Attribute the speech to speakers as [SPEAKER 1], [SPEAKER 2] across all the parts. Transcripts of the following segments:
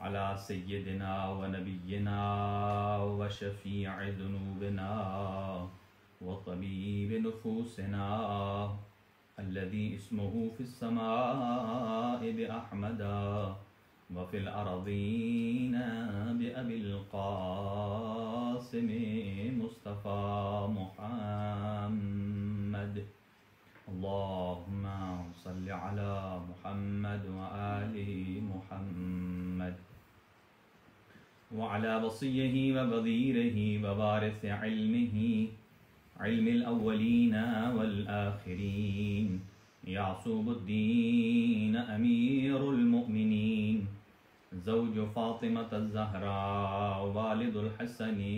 [SPEAKER 1] अला सय्यदिना व नबिय्यिना व शफ़ीअ ज़ुनूबिना व तबीब नुफूसिना अल्लज़ी इस्मुहु फ़िस्समाइ बिअहमदा व फ़िल अर्ज़ीना बिअबिल क़ासिम मुस्तफ़ा मुहम्मद। अल्लाहुम्मा सल्लि अला मुहम्मद व आलि मुहम्मद व अला वसिय्यिही व बदीरिही व वारिस इल्मिही इल्मिल अव्वलीन वल आखिरीन यासूबुद्दीन अमीरुल मुमिनीन ज़ौज फ़ातिमत ज़हरा वालिदुल हसनी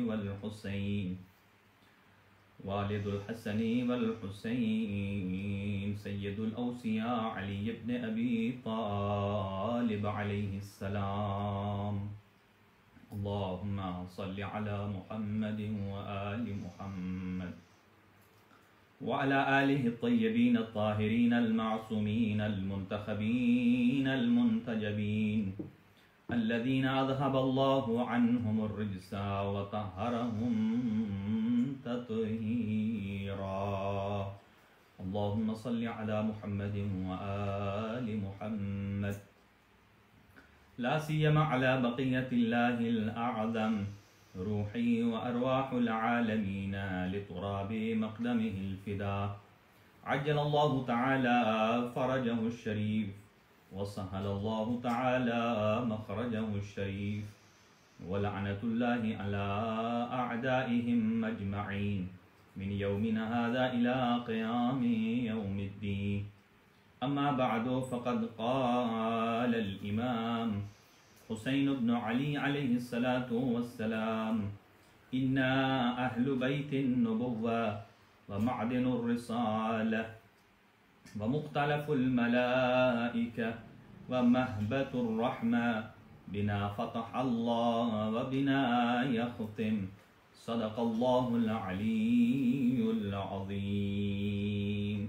[SPEAKER 1] वल हुसैन सय्यदुल औसिया अली इब्न अबी तालिब अलैहिस्सलाम। अल्लाहुम्मा सल्लि अला मुहम्मदिन व आलि मुहम्मद व अला आलिहि त्तय्यबीन अत्ताहिरीन अल-मासूमीन अल-मुंतखबीन अल-मुंतजबीन अल्लज़ीना अज़हबल्लाहु अन्हुमुर रिज्सा व तह्हरहुम तत्हीरा। अल्लाहुम्मा सल्लि अला मुहम्मदिन व आलि मुहम्मद ला सियमा अला बक़ियतिल्लाहिल अअज़म रूही व अरवाहुल आलमीन लितुराबि मक़दमिहिल फ़िदा अज्जलल्लाहु तआला फ़रजहु शरीफ व सहलल्लाहु तआला मख़रजहु शरीफ व लअनतुल्लाहि अला अअदाइहिम अजमईन मिन यौमिना हाज़ा इला क़ियामि यौमिद्दीन। अम्मा बअदु फ़क़द क़ालल इमाम हुसैन इब्न अली अलैहिस्सलातु वस्सलाम इन्ना अहलु बैतिन नुबुव्वा व मअदिनुर रिसाला व मुख्तलफुल मलाइका व महबतुर रहमा बिना फ़तहल्लाह व बिना यख़्तिम सदक़ल्लाहुल अलीयुल अज़ीम।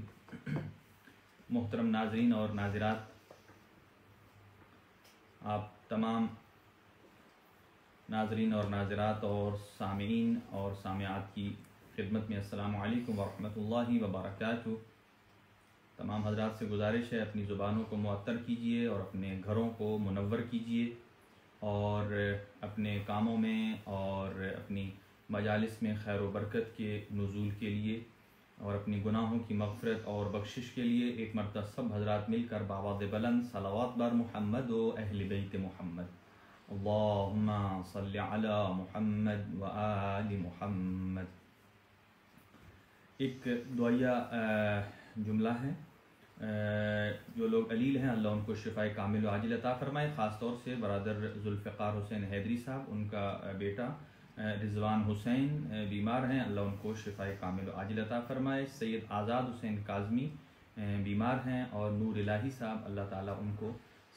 [SPEAKER 1] मोहतरम नाज़रीन और नाज़िरात, आप तमाम नाज़रीन और नाज़िरात और सामीन और सामियात की खिदमत में अस्सलामु अलैकुम व रहमतुल्लाहि व बरकातुहू। तमाम हज़रात से गुजारिश है अपनी ज़ुबानों को मुअत्तर कीजिए और अपने घरों को मुनव्वर कीजिए और अपने कामों में और अपनी मजालिस में खैर व बरकत के नुज़ूल के लिए और अपनी गुनाहों की मग़फ़िरत और बख्शिश के लिए एक मरतबा सब हज़रात मिलकर बावाज़ बुलंद सलावत बर मुहम्मद व अहले बैत मुहम्मद अल्लाहुम्मा सल्लि अला मुहम्मद व आलि मुहम्मद। एक दुआया जुमला है। जो लोग अलील हैं अल्लाह उनको शिफ़ाए कामिल व आजिल अता फ़रमाए। ख़ास तौर से बरादर ज़ुल्फ़िकार हुसैन हैदरी साहब, उनका बेटा रिज़वान हुसैन बीमार हैं, अल्लाह उनको शिफ़ाए कामिल व आजिल अता फ़रमाए। सैयद आज़ाद हुसैन काज़मी बीमार हैं और नूर इलाही साहब, अल्लाह ताला उनको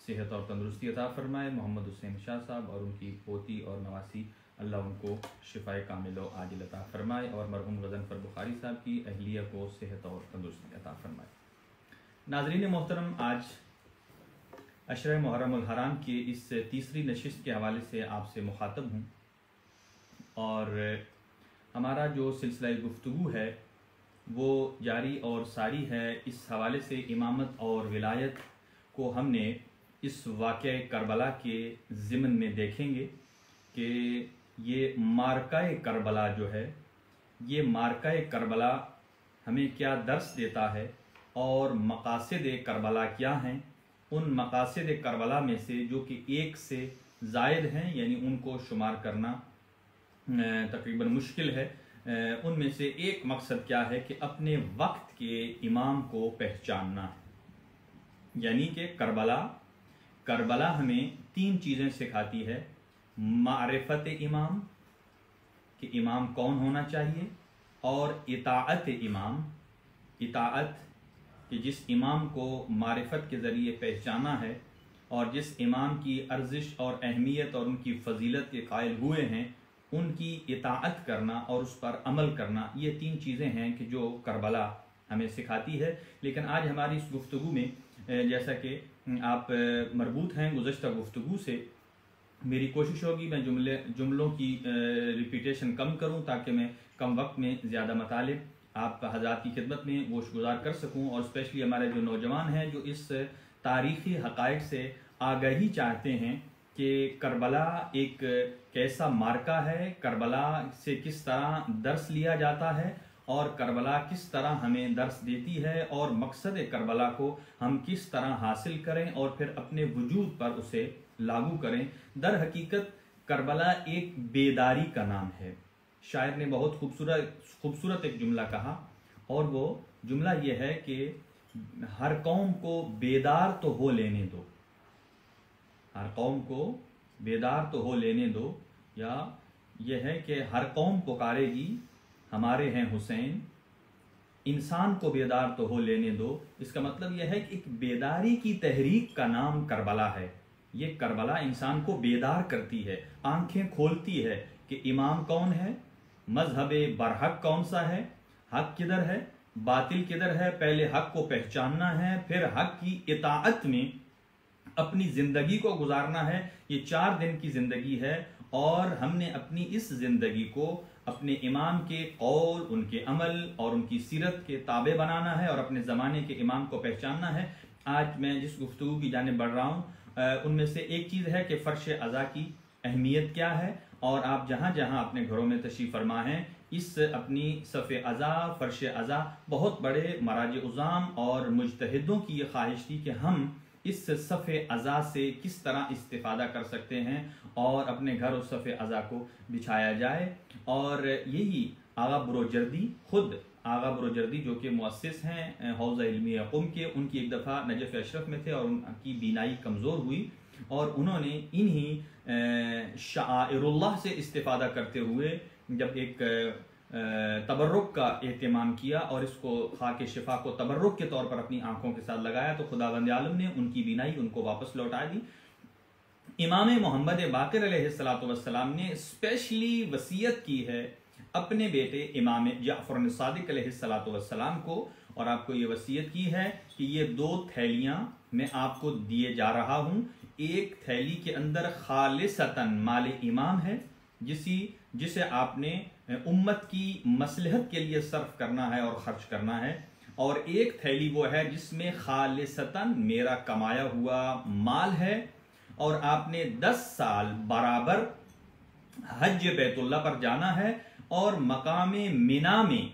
[SPEAKER 1] सेहत और तंदुरुस्ती अता फ़रमाए। मोहम्मद हुसैन शाह साहब और उनकी पोती और नवासी, अल्लाह उनको शिफ़ाए कामिल व आजिल अता फ़रमाए और मरहूम गज़नफ़र बुखारी साहब की अहलिया को सेहत और तंदुरुस्ती अता फ़रमाए। नाज़रीन मोहतरम, आज अशर मुहर्रमुल हराम के इस तीसरी नशिस्त के हवाले से आपसे मुखातब हूँ और हमारा जो सिलसिला गुफ्तगू है वो जारी और सारी है। इस हवाले से इमामत और विलायत को हमने इस वाक़या करबला के ज़िमन में देखेंगे कि ये मारकाए करबला जो है, ये मारकाए करबला हमें क्या दर्स देता है और मकासद करबला क्या हैं। उन मकासद करबला में से जो कि एक से ज़ायद हैं, यानी उनको शुमार करना तकरीबन मुश्किल है, उनमें से एक मकसद क्या है कि अपने वक्त के इमाम को पहचानना है। यानी कि करबला हमें तीन चीज़ें सिखाती है। मारिफत इमाम, कि इमाम कौन होना चाहिए, और इताअत इमाम, इताअत कि जिस इमाम को मारिफत के ज़रिए पहचाना है और जिस इमाम की अर्जिश और अहमियत और उनकी फ़जीलत के कायल हुए हैं, उनकी इताअत करना और उस पर अमल करना, ये तीन चीज़ें हैं कि जो करबला हमें सिखाती है। लेकिन आज हमारी इस गुफ्तगू में जैसा कि आप मरबूत हैं गुज़श्ता गुफ्तगू से, मेरी कोशिश होगी मैं जुमलों की रिपीटेशन कम करूं ताकि मैं कम वक्त में ज़्यादा मतालिब आप हज़रात की खिदमत में गोशगुजार कर सकूं। और स्पेशली हमारे जो नौजवान हैं जो इस तारीख़ी हक़ाइक़ से आगाही चाहते हैं कि करबला एक कैसा मार्का है, करबला से किस तरह दर्स लिया जाता है और करबला किस तरह हमें दर्स देती है और मकसद करबला को हम किस तरह हासिल करें और फिर अपने वजूद पर उसे लागू करें। दर हकीकत करबला एक बेदारी का नाम है। शायर ने बहुत खूबसूरत एक जुमला कहा और वो जुमला ये है कि हर कौम को बेदार तो हो लेने दो, हर कौम को बेदार तो हो लेने दो, या यह है कि हर कौम पुकारेगी हमारे हैं हुसैन, इंसान को बेदार तो हो लेने दो। इसका मतलब यह है कि एक बेदारी की तहरीक का नाम करबला है। ये करबला इंसान को बेदार करती है, आंखें खोलती है कि इमाम कौन है, मजहब बरहक कौन सा है, हक किधर है, बातिल किधर है। पहले हक को पहचानना है, फिर हक की इताअत में अपनी जिंदगी को गुजारना है। ये 4 दिन की जिंदगी है और हमने अपनी इस जिंदगी को अपने इमाम के कौल, उनके अमल और उनकी सीरत के ताबे बनाना है और अपने ज़माने के इमाम को पहचानना है। आज मैं जिस गुफ्तगू की जाने बढ़ रहा हूँ उनमें से एक चीज़ है कि फ़र्श अज़ा की अहमियत क्या है। और आप जहाँ जहाँ अपने घरों में तशरीफ़ फरमा हैं, इस अपनी सफ़े अज़ा, फ़र्श अज़ा, बहुत बड़े मराज उज़ाम और मुजतहिदों की ये ख्वाहिश थी कि हम इस सफ़े अज़ा से किस तरह इस्तिफ़ादा कर सकते हैं और अपने घर उस सफ़े अज़ा को बिछाया जाए। और यही आगा बुरोजर्दी, खुद आगा बुरोजर्दी जो कि मुअस्सिस हैं हौज़ा इल्मिया क़ुम के, उनकी एक दफ़ा नजफ़ अशरफ में थे और उनकी बीनाई कमज़ोर हुई और उन्होंने इन्हीं शाइरुल्लाह से इस्तिफ़ादा करते हुए जब एक तबर्रुक का एहतमाम किया और इसको खाके शिफा को तबर्रुक के तौर पर अपनी आंखों के साथ लगाया तो खुदावंद आलम ने उनकी बीनाई उनको वापस लौटा दी। इमाम मोहम्मद बाक़िर अलैहिस्सलाम ने स्पेशली वसीयत की है अपने बेटे इमाम जाफ़र सादिक अलैहिस्सलाम को, और आपको ये वसीयत की है कि ये 2 थैलियां मैं आपको दिए जा रहा हूं। एक थैली के अंदर खालिसतन माल इमाम है जिसे आपने उम्मत की मसलहत के लिए सर्फ करना है और खर्च करना है, और एक थैली वो है जिसमें खालिसतन मेरा कमाया हुआ माल है और आपने 10 साल बराबर हज बैतुल्लाह पर जाना है और मकामे मिना में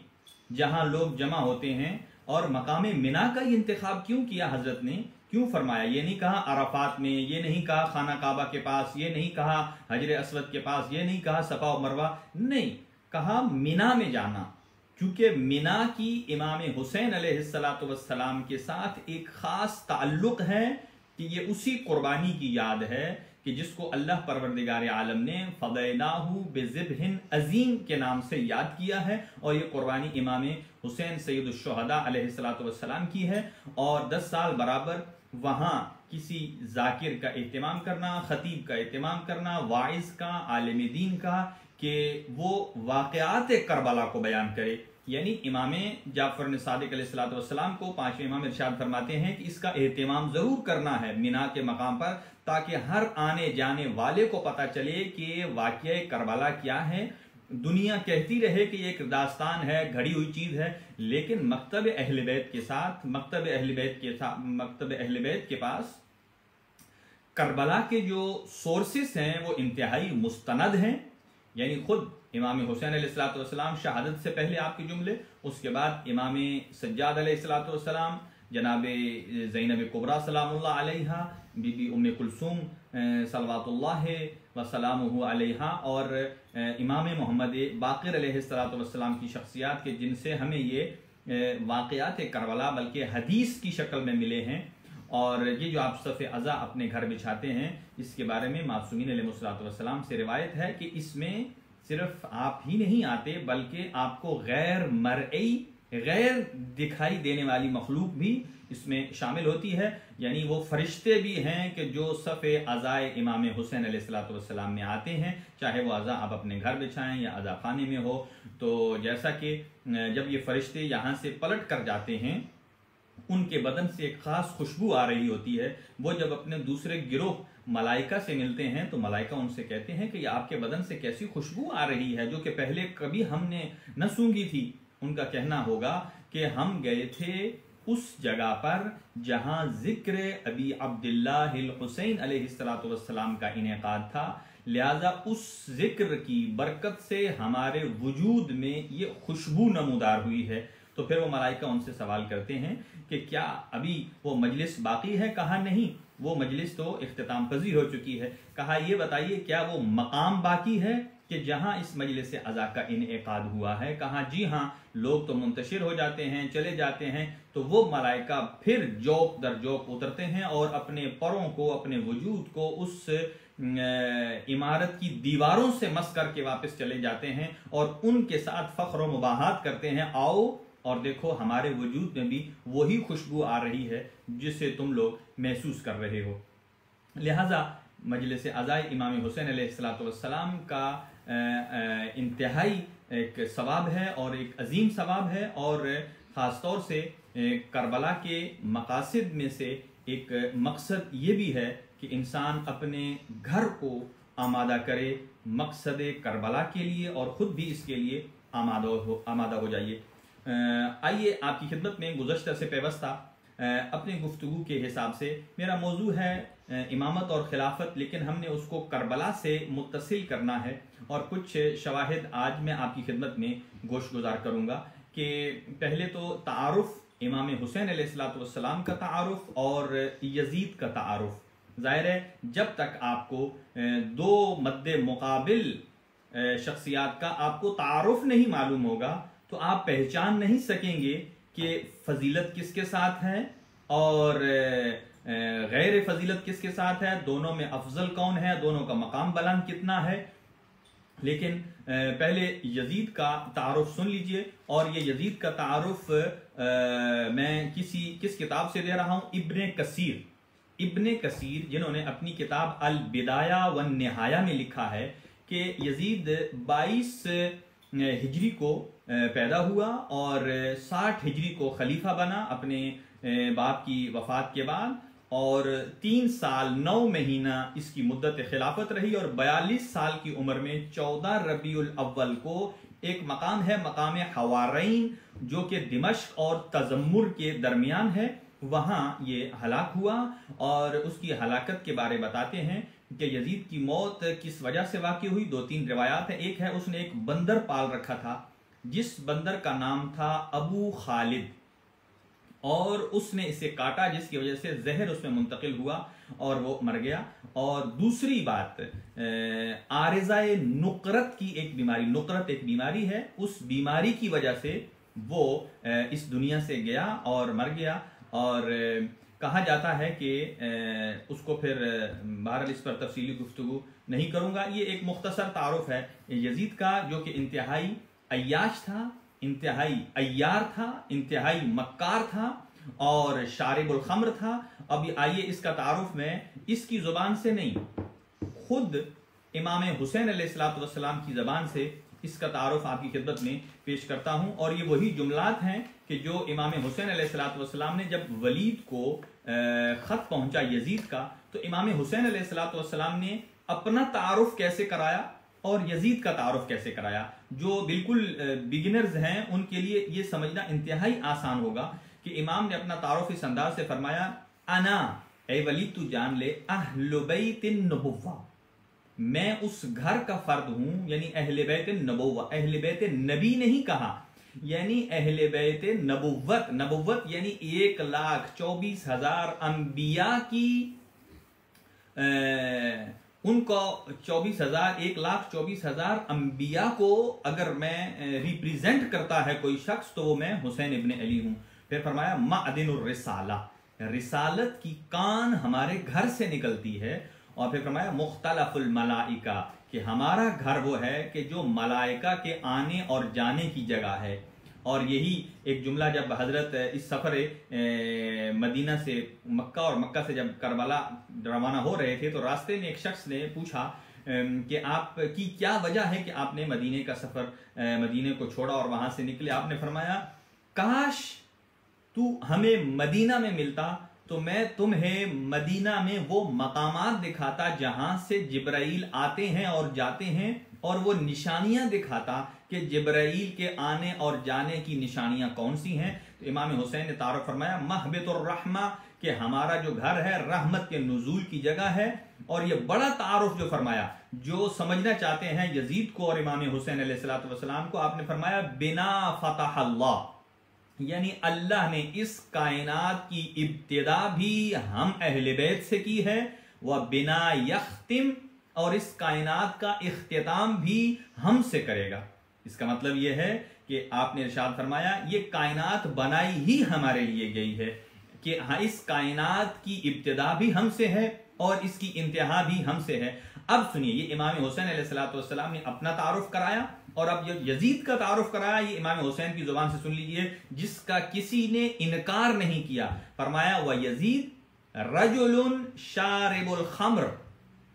[SPEAKER 1] जहां लोग जमा होते हैं। और मकामे मिना का ही इंतखाब क्यों किया हजरत ने, क्यों फरमाया? ये नहीं कहा अराफात में, ये नहीं कहा खाना काबा के पास, ये नहीं कहा हजर अस्वद के पास, ये नहीं कहा सफा और मरवा, नहीं कहा मिना में जाना, क्योंकि मिना की इमाम हुसैन अलैहिस्सलाम के साथ एक खास ताल्लुक है कि ये उसी कुर्बानी की याद है कि जिसको अल्लाह परवरदिगार आलम ने फदैनाहु बिज़िब्हिन अज़ीम के नाम से याद किया है। और ये कुर्बानी इमाम हुसैन सैयदुश शुहदा अलैहिस्सलाम की है। और 10 साल बराबर वहाँ किसी जाकिर का एहतमाम करना, खतीब का एहतमाम करना, वाइज का, आलिम दीन का, कि वो वाक़यात करबला को बयान करे। यानी इमाम जाफ़र सादिक अलैहिस्सलाम को 5वें इमाम इरशाद फरमाते हैं कि इसका एहतमाम जरूर करना है मिना के मकाम पर, ताकि हर आने जाने वाले को पता चले कि वाक़या करबला क्या है। दुनिया कहती रहे कि ये एक दास्तान है, घड़ी हुई चीज है, लेकिन मकतब अहले बैत के साथ, मकतब अहले बैत के पास करबला के जो सोर्सेस हैं वो इंतहाई मुस्तनद हैं। यानी खुद इमाम हुसैन अलैहिस्सलाम शहादत से पहले आपके जुमले, उसके बाद इमाम सज्जाद अलैहिस्सलाम, जनाब ज़ैनब कुबरा सलामुल्लाह अलैहा, बीबी उम्मे कुलसूम सलवातुल्लाह व सलामुहु अलैहा, और इमाम मोहम्मद बाक़िर अलैहिस्सलाम की शख्सियात के जिनसे हमें ये वाक़यात करबला बल्कि हदीस की शक्ल में मिले हैं। और ये जो आप सफ़े अज़ा अपने घर बिछाते हैं, इसके बारे में मासूमीन अलैहिस्सलाम से रिवायत है कि इसमें सिर्फ आप ही नहीं आते बल्कि आपको गैर मरई, गैर दिखाई देने वाली मखलूक भी इसमें शामिल होती है। यानी वो फरिश्ते भी हैं कि जो सफ़े अज़ाए इमाम हुसैन अलैहिस्सलाम में आते हैं, चाहे वो अज़ा आप अपने घर बिछाएं या अज़ा खाने में हो। तो जैसा कि जब ये फरिश्ते यहाँ से पलट कर जाते हैं उनके बदन से एक खास खुशबू आ रही होती है। वो जब अपने दूसरे गिरोह मलाइका से मिलते हैं तो मलाइका उनसे कहते हैं कि आपके बदन से कैसी खुशबू आ रही है जो कि पहले कभी हमने न सूंघी थी। उनका कहना होगा कि हम गए थे उस जगह पर जहां जिक्र अबी अब्दुल्लाह हुसैन अलैहिस्सलातु वस्सलाम का इनेकाद था, लिहाजा उस जिक्र की बरकत से हमारे वजूद में ये खुशबू नमूदार हुई है। तो फिर वो मलाइका उनसे सवाल करते हैं कि क्या अभी वो मजलिस बाकी है? कहा नहीं, वो मजलिस तो इख्तिताम पजीर हो चुकी है। कहा ये बताइए क्या वो मकाम बाकी है कि जहां इस मजलिस अज़ा का इनेकाद हुआ है? कहा जी हाँ, लोग तो मुंतशिर हो जाते हैं, चले जाते हैं। तो वो मलाइका फिर जोक दर जोक उतरते हैं और अपने परों को, अपने वजूद को उस इमारत की दीवारों से मस करके वापस चले जाते हैं और उनके साथ फख्र व मुबाहात करते हैं, आओ और देखो हमारे वजूद में भी वही खुशबू आ रही है जिसे तुम लोग महसूस कर रहे हो। लिहाजा मजलिस अज़ाए इमाम हुसैन अलैहिस्सलातु वस्सलाम का इंतहाई एक सवाब है और एक अजीम सवाब है, और ख़ास तौर से करबला के मकासिद में से एक मकसद ये भी है कि इंसान अपने घर को आमादा करे मकसद करबला के लिए और ख़ुद भी इसके लिए आमादा हो जाइए। आइए आपकी खिदमत में गुज़श्ता से पेवस्ता अपने गुफ्तगू के हिसाब से, मेरा मौजू है इमामत और खिलाफत, लेकिन हमने उसको करबला से मुत्तसिल करना है और कुछ शवाहिद आज मैं आपकी खिदमत में गोश गुजार करूँगा कि पहले तो तारुफ इमाम हुसैन अलैहिस्सलातु वस्सलाम का तारुफ और यजीद का तारुफ। ज़ाहिर है जब तक आपको दो मद्दे मुकाबिल शख्सियात का आपको तारुफ नहीं मालूम होगा तो आप पहचान नहीं सकेंगे कि फजीलत किसके साथ है और गैर फजीलत किसके साथ है, दोनों में अफजल कौन है, दोनों का मकाम बुलंद कितना है। लेकिन पहले यजीद का तारुफ सुन लीजिए, और ये यजीद का तारुफ मैं किस किताब से दे रहा हूँ? इब्ने कसीर जिन्होंने अपनी किताब अल बिदाया व निहाया में लिखा है कि यजीद 22 हिजरी को पैदा हुआ और 60 हिजरी को खलीफा बना अपने बाप की वफात के बाद, और 3 साल 9 महीना इसकी मुद्दत खिलाफत रही, और 42 साल की उम्र में 14 रबीउल अव्वल को एक मकाम है मकाम हवारैन जो कि दिमश्क और तजम्मुर के दरमियान है, वहां ये हलाक हुआ। और उसकी हलाकत के बारे बताते हैं कि यजीद की मौत किस वजह से वाक़ई हुई। 2-3 रिवायात है। एक है उसने एक बंदर पाल रखा था जिस बंदर का नाम था अबू खालिद, और उसने इसे काटा जिसकी वजह से जहर उसमें मुंतकिल हुआ और वो मर गया। और दूसरी बात, आरिज़ाए नुकरत की एक बीमारी, नुकरत एक बीमारी है, उस बीमारी की वजह से वो इस दुनिया से गया और मर गया। और कहा जाता है कि उसको फिर बहरहाल इस पर तफसीली गुफ्तगू नहीं करूंगा। ये एक मुख्तसर तारुफ है यजीद का, जो कि इंतहाई अय्याश था, इंतहाई अय्यार था, इंतहाई मक्कार था और शारिबुल खम्र था। अब आइए इसका तारुफ में इसकी जुबान से नहीं, खुद इमाम हुसैन अलैहिस्सलातु वस्सलाम की जबान से इसका तारुफ आपकी खिदमत में पेश करता हूं। और ये वही जुमलात हैं कि जो इमाम हुसैन अलैहिस्सलातु वस्सलाम ने जब वलीद को खत पहुंचा यजीद का, तो इमाम हुसैन अलैहिस्सलातु वस्सलाम ने अपना तारुफ कैसे कराया और यजीद का तारुफ कैसे कराया। जो बिल्कुल बिगिनर्स हैं उनके लिए ये समझना इंतहाई आसान होगा कि इमाम ने अपना तारुफ इस अंदाज से फरमाया, अना ए वलीद तू जान ले, अहलु बैतिन नबुव्वा, मैं उस घर का फर्द हूं, यानी अहले बैत नबुव्वा, अहले बैत नबी नहीं कहा, यानी अहले बैत नबुव्वत, नबुव्वत यानी 1,24,000 अंबिया की उनको 1,24,000 अंबिया को अगर मैं रिप्रेजेंट करता है कोई शख्स तो वो मैं हुसैन इब्ने अली हूं। फिर फरमाया मादिनुर रिसाला, रिसालत की कान हमारे घर से निकलती है। और फिर फरमाया मुख्तलफुल मलाइका, कि हमारा घर वो है कि जो मलाइका के आने और जाने की जगह है। और यही एक जुमला जब हजरत इस सफर मदीना से मक्का और मक्का से जब करबला रवाना हो रहे थे तो रास्ते में एक शख्स ने पूछा कि आपकी क्या वजह है कि आपने मदीने का सफर, मदीने को छोड़ा और वहां से निकले। आपने फरमाया, काश तू हमें मदीना में मिलता तो मैं तुम्हें मदीना में वो मकामात दिखाता जहां से जिब्राइल आते हैं और जाते हैं, और वो निशानियां दिखाता कि जिब्राइल के आने और जाने की निशानियां कौन सी हैं। तो इमाम हुसैन ने तारुफ फरमाया महबतुर रहमा, कि हमारा जो घर है रहमत के नुजूल की जगह है। और ये बड़ा तारुफ जो फरमाया, जो समझना चाहते हैं यजीद को और इमाम हुसैन अलैहिस्सलातु वस्सलाम को, आपने फरमाया बिना फतह अल्लाह, यानी अल्लाह ने इस कायनात की इब्तिदा भी हम अहले बैत से की है, वह बिना यख्तिम, और इस कायनात का इख्तिताम भी हमसे करेगा। इसका मतलब यह है कि आपने इरशाद फरमाया ये कायनात बनाई ही हमारे लिए गई है, कि हाँ इस कायनात की इब्तिदा भी हमसे है और इसकी इंतहा भी हमसे है। अब सुनिए, ये इमाम हुसैन अलैहिस्सलातु वस्सलाम ने अपना तारुफ कराया, और अब ये यजीद का तारुफ कराया। ये इमाम हुसैन की जुबान से सुन लीजिए, जिसका किसी ने इनकार नहीं किया। फरमाया वह यजीद रजुलुन शारिबुल खम्र,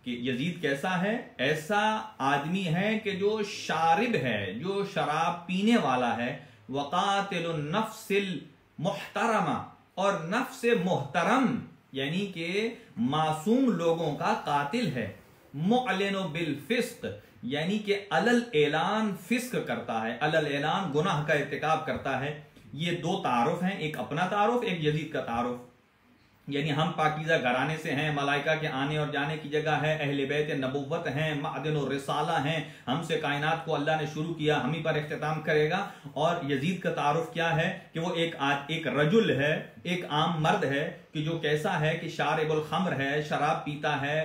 [SPEAKER 1] कि यजीद कैसा है? ऐसा आदमी है कि जो शारिब है, जो शराब पीने वाला है। वकातिलुन नफ्सिल मुहतरमा, और नफ्स मुहतरम यानी कि मासूम लोगों का कातिल है। मुअलिनु बिल फिस्क, यानी कि अलल ऐलान फिस्क करता है, अलल ऐलान गुनाह का इर्तिकाब करता है। ये दो तारुफ हैं, एक अपना तारुफ, एक यजीद का तारुफ। यानी हम पाकीज़ा घराने से हैं, मलाइका के आने और जाने की जगह है, अहले बैत नबुव्वत हैं, मादिन और रिसाला हैं, हमसे कायनात को अल्लाह ने शुरू किया, हम ही पर इख्तिताम करेगा। और यजीद का तारुफ क्या है कि वो एक रजुल है, एक आम मर्द है, कि जो कैसा है कि शारिबुल खम्र है, शराब पीता है,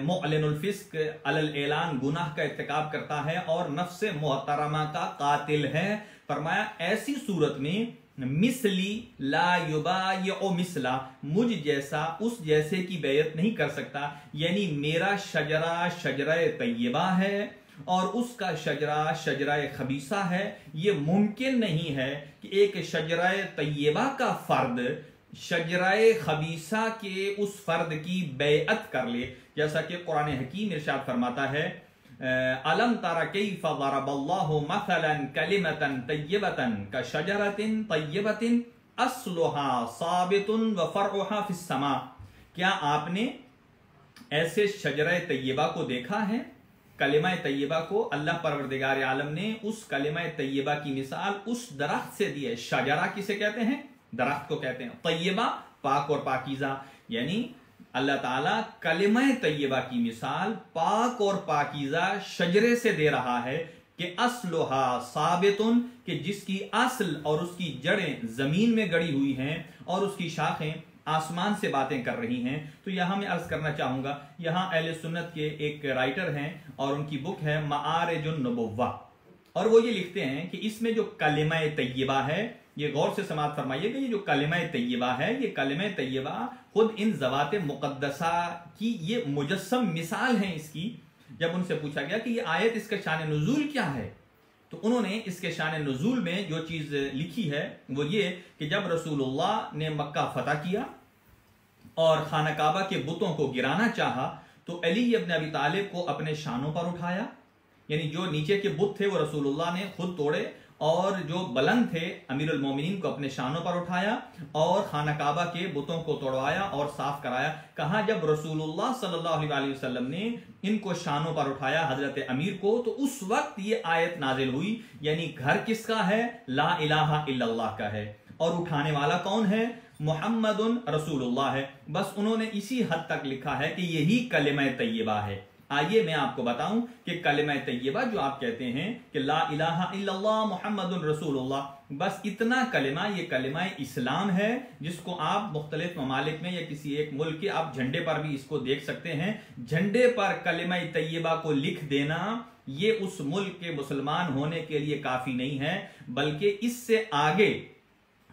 [SPEAKER 1] मुअलिनुल फिस्क अलल ऐलान गुनाह का इर्तिकाब करता है, और नफ्स मुहतरमा का कातिल है। फरमाया ऐसी सूरत में मिसली ला युबायिउ मिसला, मुझ जैसा उस जैसे की बैयत नहीं कर सकता। यानी मेरा शजरा शजरा तैयबा है और उसका शजरा शजरा खबीसा है। ये मुमकिन नहीं है कि एक शजरा तैयबा का फर्द शजरा खबीसा के उस फर्द की बैअत कर ले। जैसा कि कुरान हकीम इरशाद फरमाता है, अलम तरा कैफ ज़रबल्लाहु मसलन कलिमतन तय्यबतन कशजरतिन तय्यबतिन अस्लुहा साबितुन व फरउहा फिस समा। क्या आपने ऐसे शजरा तय्यबा को देखा है? कलिमा तय्यबा को अल्लाह परवरदिगार आलम ने उस कलिमा तय्यबा की मिसाल उस दरख्त से दी है। शजरा किसे कहते हैं? दरख्त को कहते हैं। तय्यबा पाक और पाकीज़ा, यानी अल्लाह ताला कलिमा तय्यबा की मिसाल पाक और पाकीज़ा शजरे से दे रहा है कि अस्लुहा साबितुन, कि जिसकी असल और उसकी जड़ें जमीन में गड़ी हुई हैं और उसकी शाखें आसमान से बातें कर रही हैं। तो यहां मैं अर्ज करना चाहूंगा, यहां अहले सुन्नत के एक राइटर हैं और उनकी बुक है मआरिजुन नबुव्वा, और वो ये लिखते हैं कि इसमें जो कलिमा तय्यबा है, ये गौर से समाअत फरमाइएगा, ये जो कलिमा तय्यबा है, ये कलिमा तय्यबा खुद इन ज़वात मुक़द्दसा की ये मुजस्सम मिसाल है इसकी। जब उनसे पूछा गया कि ये आयत इसका शान नुज़ूल क्या है, तो उन्होंने इसके शान नुज़ूल में जो चीज़ लिखी है वो ये कि जब रसूलुल्लाह ने मक्का फतह किया और खाना काबा के बुतों को गिराना चाहा, तो अली इब्न अबी तालिब को अपने शानों पर उठाया। यानी जो नीचे के बुत थे वो रसूलुल्लाह ने खुद तोड़े, और जो बुलंद थे अमीरुल मोमिनीन को अपने शानों पर उठाया और खाना काबा के बुतों को तोड़वाया और साफ कराया। कहा जब रसूलुल्लाह सल्लल्लाहु अलैहि वसल्लम ने इनको शानों पर उठाया, हजरत अमीर को, तो उस वक्त ये आयत नाजिल हुई। यानी घर किसका है? ला इलाहा इल्लल्लाह का है, और उठाने वाला कौन है? मुहम्मदुन रसूलुल्लाह है। बस उन्होंने इसी हद तक लिखा है कि यही कलिमा तय्यबा है। आइए मैं आपको बताऊं कि कलिमा तय्यबा जो आप कहते हैं कि ला इलाहा इल्लल्लाह मुहम्मदुन रसूलुल्लाह, बस इतना कलिमा, ये कलिमा इस्लाम है, जिसको आप मुख्तलिफ ममालिक में या किसी एक मुल्क के आप झंडे पर भी इसको देख सकते हैं। झंडे पर कलिमा तय्यबा को लिख देना ये उस मुल्क के मुसलमान होने के लिए काफी नहीं है, बल्कि इससे आगे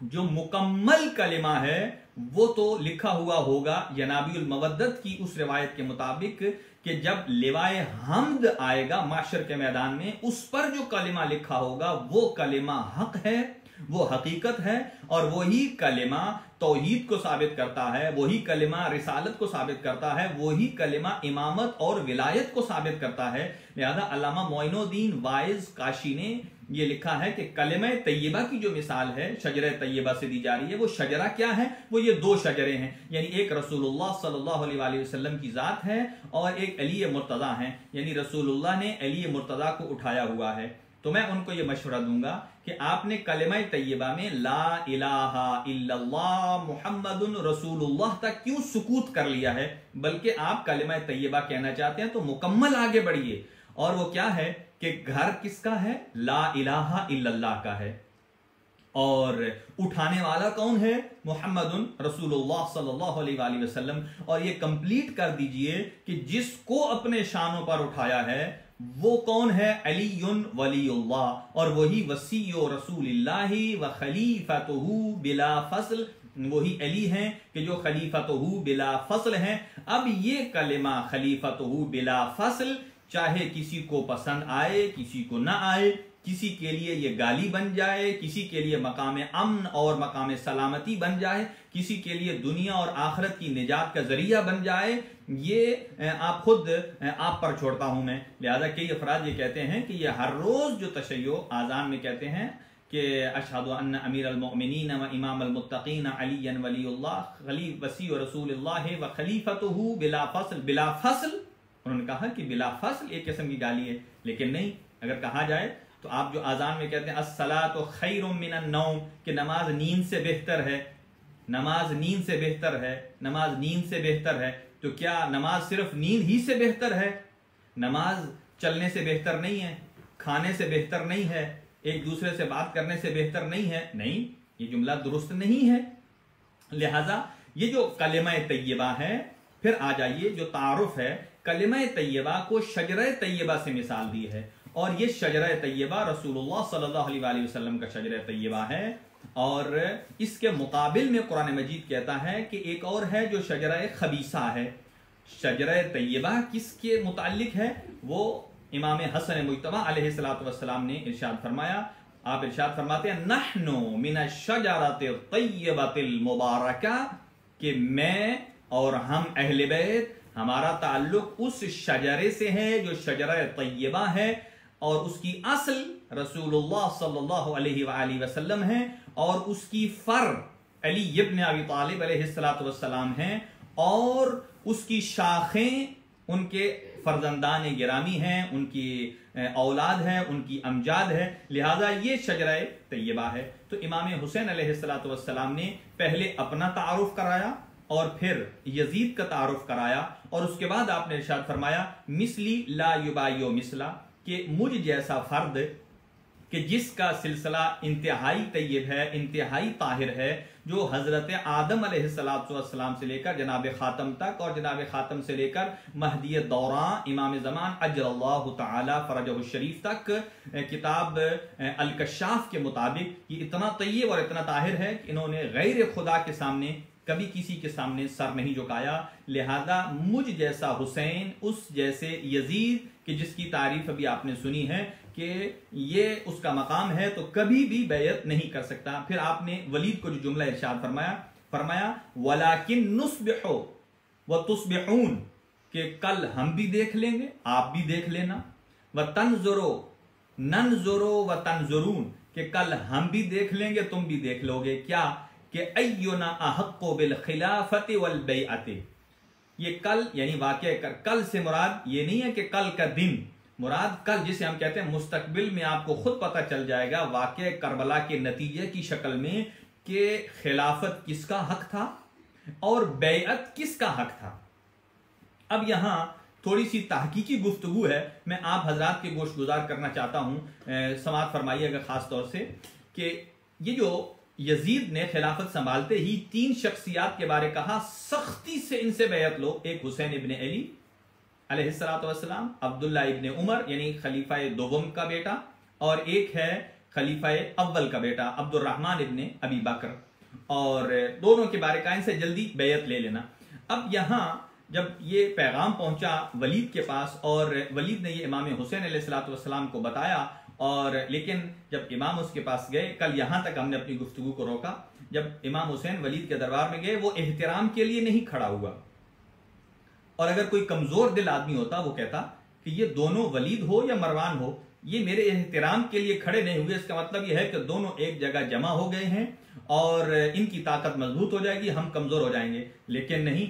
[SPEAKER 1] जो मुकम्मल कलिमा है वो तो लिखा हुआ होगा जनाबीउल मवद्दत की उस रिवायत के मुताबिक कि जब लिवाए हम्द आएगा माशर के मैदान में, उस पर जो कलिमा लिखा होगा वो कलिमा हक है, वो हकीकत है, और वही कलिमा तौहीद को साबित करता है, वही कलिमा रिसालत को साबित करता है, वही कलिमा इमामत और विलायत को साबित करता है। लिहाजा अल्लामा मोइनुद्दीन वाइज काशी ने ये लिखा है कि कलिमा तैयबा की जो मिसाल है शजर तैयबा से दी जा रही है, वो शजरा क्या है, वो ये दो शजरे हैं, यानी एक रसूलुल्लाह सल्लल्लाहु अलैहि वसल्लम की जात है और एक अली मुर्तज़ा है, यानी रसूलुल्लाह ने अली मुर्तज़ा को उठाया हुआ है। तो मैं उनको ये मशवरा दूंगा कि आपने कलिमा तैयबा में ला इलाहा इल्लल्लाह मुहम्मदुन रसूलुल्लाह तक क्यों सुकूत कर लिया है, बल्कि आप कलिमा तैयबा कहना चाहते हैं तो मुकम्मल आगे बढ़िए। और वो क्या है कि घर किसका है, ला इलाहा इल्लल्लाह का है, और उठाने वाला कौन है, मुहम्मदुन रसूलुल्लाह सल्लल्लाहु अलैहि वसल्लम। और ये कंप्लीट कर दीजिए कि जिसको अपने शानों पर उठाया है वो कौन है, अलीयुन वलीउल्लाह, और वही वसीयो रसूलिल्लाहि व खलीफतुहु बिला फस्ल, वही अली हैं कि जो खलीफतुहु बिला फस्ल हैं। अब ये कलिमा खलीफतुहु बिला फस्ल चाहे किसी को पसंद आए किसी को ना आए, किसी के लिए ये गाली बन जाए, किसी के लिए मकाम अमन और मकाम सलामती बन जाए, किसी के लिए दुनिया और आखिरत की निजात का जरिया बन जाए, ये आप खुद आप पर छोड़ता हूं मैं। लिहाजा कई अफराद ये कहते हैं कि ये हर रोज जो तशय्यो आजान में कहते हैं कि अशहदु अन्न अमीर अल-मुमिनीन व इमाम अल-मुत्तकीन अलीयन वलीउल्लाह खली वसी रसूलुल्लाह व खलीफतुहु बिला फस्ल, बिला फस्ल, उन्होंने कहा कि बिला फस्ल एक किस्म की गाली है, लेकिन नहीं, अगर कहा जाए तो आप जो आजान में कहते हैं अस्सलातु खैरुम मिनन नौम, कि नमाज नींद से बेहतर है, नमाज नींद से बेहतर है, नमाज नींद से बेहतर है, तो क्या नमाज सिर्फ नींद ही से बेहतर है? नमाज चलने से बेहतर नहीं है, खाने से बेहतर नहीं है, एक दूसरे से बात करने से बेहतर नहीं है? नहीं, ये जुमला दुरुस्त नहीं है। लिहाजा ये जो कलिमा तैयबा है, फिर आ जाइए जो तारुफ है, कलिमा तैयबा को शजर तैयबा से मिसाल दी है, और ये शजर तैयबा रसूलुल्लाह सल्लल्लाहु अलैहि वसल्लम का शजर तैयबा है। और इसके मुकाबिल में कुरान मजीद कहता है कि एक और है जो शजर खबीसा है। शजर तैयबा किसके मुताल्लिक है, वो इमाम हसन मुज्तबा अलैहिस्सलातु वस्सलाम ने इरशाद फरमाया। आप इरशाद फरमाते हैं नहनु मिनश शजरतित तैयबतिल मुबारका, कि मैं और हम अहले बैत, हमारा ताल्लुक उस शजरे से है जो शजर तैयबा है, और उसकी असल रसूलुल्लाह सल्लल्लाहु अलैहि वसल्लम है, और उसकी फर अली इब्न अबी तालिब अलैहिस्सलातु वस्सलाम हैं, और उसकी शाखें उनके फर्जंदान गिरामी हैं, उनकी औलाद है, उनकी अमजाद है। लिहाजा ये शजरा तैयबा है। तो इमाम हुसैन अलैहिस्सलातु वस्सलाम ने पहले अपना तारुफ कराया और फिर यजीद का तारुफ कराया, और उसके बाद आपने इरशाद फरमाया मिसली ला युबायो मिसला, कि मुझ जैसा फर्द कि जिसका सिलसिला इंतहाई तैयब है, इंतहाई ताहिर है, जो हजरत आदम अलैहिस्सलाम से लेकर जनाब खातम तक, और जनाब खातम से लेकर महदी दौरान इमाम ज़मान अजलल्लाहु तआला फरजहु शरीफ तक किताब अल-कशाफ के मुताबिक ये इतना तैयब और इतना ताहिर है कि इन्होंने गैर खुदा के सामने कभी किसी के सामने सर नहीं झुकाया। लिहाजा मुझ जैसा हुसैन, उस जैसे यजीद कि जिसकी तारीफ अभी आपने सुनी है कि ये उसका मकाम है, तो कभी भी बैयत नहीं कर सकता। फिर आपने वलीद को जो जुमला इरशाद फरमाया वलाकिन नुस्बिहु व तुस्बिहून, कि कल हम भी देख लेंगे आप भी देख लेना, व तंजुरो नंजुरो व तंजुरून, कि कल हम भी देख लेंगे तुम भी देख लोगे। क्या कि अय्युना अहक्कु बिल खिलाफति वल बैअति, ये कल यानी वाक़या कल से मुराद ये नहीं है कि कल का दिन, मुराद कल जिसे हम कहते हैं मुस्तकबिल में आपको खुद पता चल जाएगा वाक़या करबला के नतीजे की शक्ल में कि खिलाफत किसका हक था और बैअत किसका हक था। अब यहां थोड़ी सी तहकीकी गुफ्तगू है, मैं आप हजरात के गोश गुजार करना चाहता हूं, समाअत फरमाइएगा खास तौर से, कि ये जो यजीद ने खिलाफत संभालते ही तीन शख्सियात के बारे कहा सख्ती से इनसे बैयत लो। एक हुसैन इब्न अली अलैहिस्सलातु वस्सलाम, अब्दुल्ला इब्न उमर यानी खलीफा दोम का बेटा, और एक है खलीफा अव्वल का बेटा अब्दुर्रहमान इब्न अबी बकर, और दोनों के बारे का इनसे जल्दी बैयत ले लेना। अब यहां जब ये पैगाम पहुंचा वलीद के पास, और वलीद ने ये इमाम हुसैन अलैहिस्सलातु वस्सलाम को बताया, और लेकिन जब इमाम उसके पास गए, कल यहां तक हमने अपनी गुफ्तगू को रोका, जब इमाम हुसैन वलीद के दरबार में गए, वो एहतराम के लिए नहीं खड़ा हुआ। और अगर कोई कमजोर दिल आदमी होता, वो कहता कि ये दोनों वलीद हो या मरवान हो, ये मेरे एहतराम के लिए खड़े नहीं हुए, इसका मतलब यह है कि दोनों एक जगह जमा हो गए हैं और इनकी ताकत मजबूत हो जाएगी, हम कमजोर हो जाएंगे। लेकिन नहीं,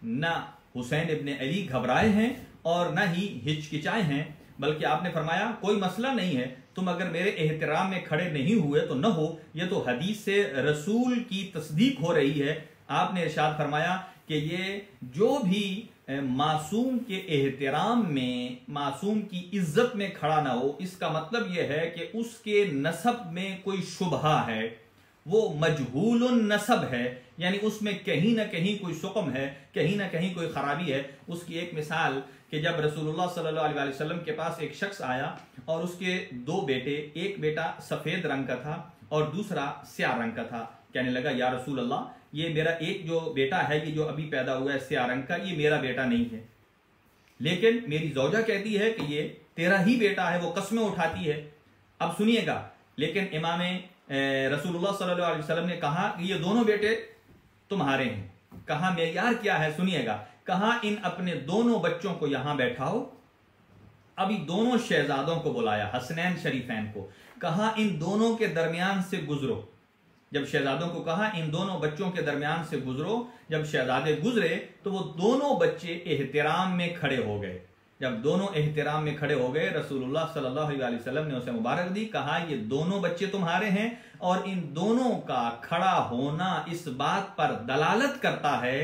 [SPEAKER 1] ना हुसैन इब्ने अली घबराए हैं और ना ही हिचकिचाए हैं, बल्कि आपने फरमाया कोई मसला नहीं है, तुम अगर मेरे एहतराम में खड़े नहीं हुए तो न हो, यह तो हदीस से रसूल की तस्दीक हो रही है। आपने इरशाद फरमाया कि ये जो भी मासूम के एहतराम में, मासूम की इज्जत में खड़ा ना हो, इसका मतलब यह है कि उसके नसब में कोई शुबहा है, वो मजहूलुन नसब है, यानी उसमें कहीं ना कहीं कोई शुक्म है, कहीं ना कहीं कोई खराबी है। उसकी एक मिसाल कि जब रसूलुल्लाह सल्लल्लाहु अलैहि वसल्लम के पास एक शख्स आया और उसके दो बेटे, एक बेटा सफेद रंग का था और दूसरा स्याह रंग का था। कहने लगा, या रसूल अल्लाह, ये मेरा एक जो बेटा है, ये जो अभी पैदा हुआ है स्याह रंग का, ये मेरा बेटा नहीं है, लेकिन मेरी जौजा कहती है कि ये तेरा ही बेटा है, वो कस्में उठाती है। अब सुनिएगा, लेकिन इमाम रसूलुल्लाह सल्लल्लाहु अलैहि वसल्लम ने कहा कि ये दोनों बेटे तुम्हारे हैं। कहा मेयार क्या है, सुनिएगा। कहा इन अपने दोनों बच्चों को यहां बैठाओ, अभी दोनों शहजादों को बुलाया, हसनैन शरीफैन को, कहा इन दोनों के दरमियान से गुजरो। जब शहजादों को कहा इन दोनों बच्चों के दरमियान से गुजरो, जब शहजादे गुजरे तो वो दोनों बच्चे एहतराम में खड़े हो गए। जब दोनों एहतराम में खड़े हो गए, रसूलुल्लाह सल्लल्लाहु अलैहि वसल्लम ने उसे मुबारक दी, कहा ये दोनों बच्चे तुम्हारे हैं और इन दोनों का खड़ा होना इस बात पर दलालत करता है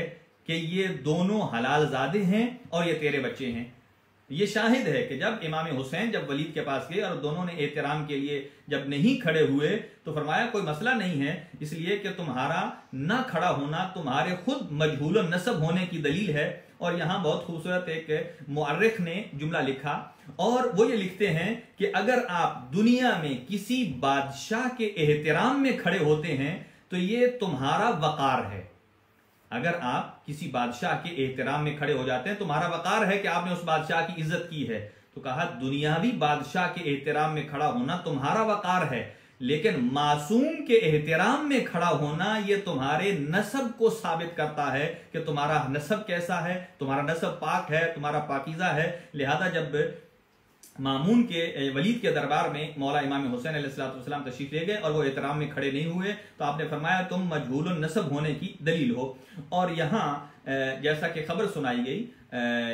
[SPEAKER 1] कि ये दोनों हलालजादे हैं और ये तेरे बच्चे हैं। ये शाहिद है कि जब इमाम हुसैन जब वलीद के पास गए और दोनों ने एहतराम के लिए जब नहीं खड़े हुए तो फरमाया कोई मसला नहीं है, इसलिए कि तुम्हारा ना खड़ा होना तुम्हारे खुद मजहूल नसब होने की दलील है। और यहां बहुत खूबसूरत एक मुअर्रिख ने जुमला लिखा और वो ये लिखते हैं कि अगर आप दुनिया में किसी बादशाह के एहतराम में खड़े होते हैं तो ये तुम्हारा वकार है। अगर आप किसी बादशाह के एहतराम में खड़े हो जाते हैं, तुम्हारा वकार है कि आपने उस बादशाह की इज्जत की है। तो कहा दुनियावी बादशाह के एहतराम में खड़ा होना तुम्हारा वकार है, लेकिन मासूम के एहतराम में खड़ा होना यह तुम्हारे नसब को साबित करता है कि तुम्हारा नसब कैसा है, तुम्हारा नसब पाक है, तुम्हारा पाकीज़ा है। लिहाजा जब मामून के वलीद के दरबार में मौला इमाम हुसैन अलैहिस्सलाम तशरीफ ले गए और वो एहतराम में खड़े नहीं हुए तो आपने फरमाया तुम मजहूल नसब होने की दलील हो। और यहाँ जैसा कि खबर सुनाई गई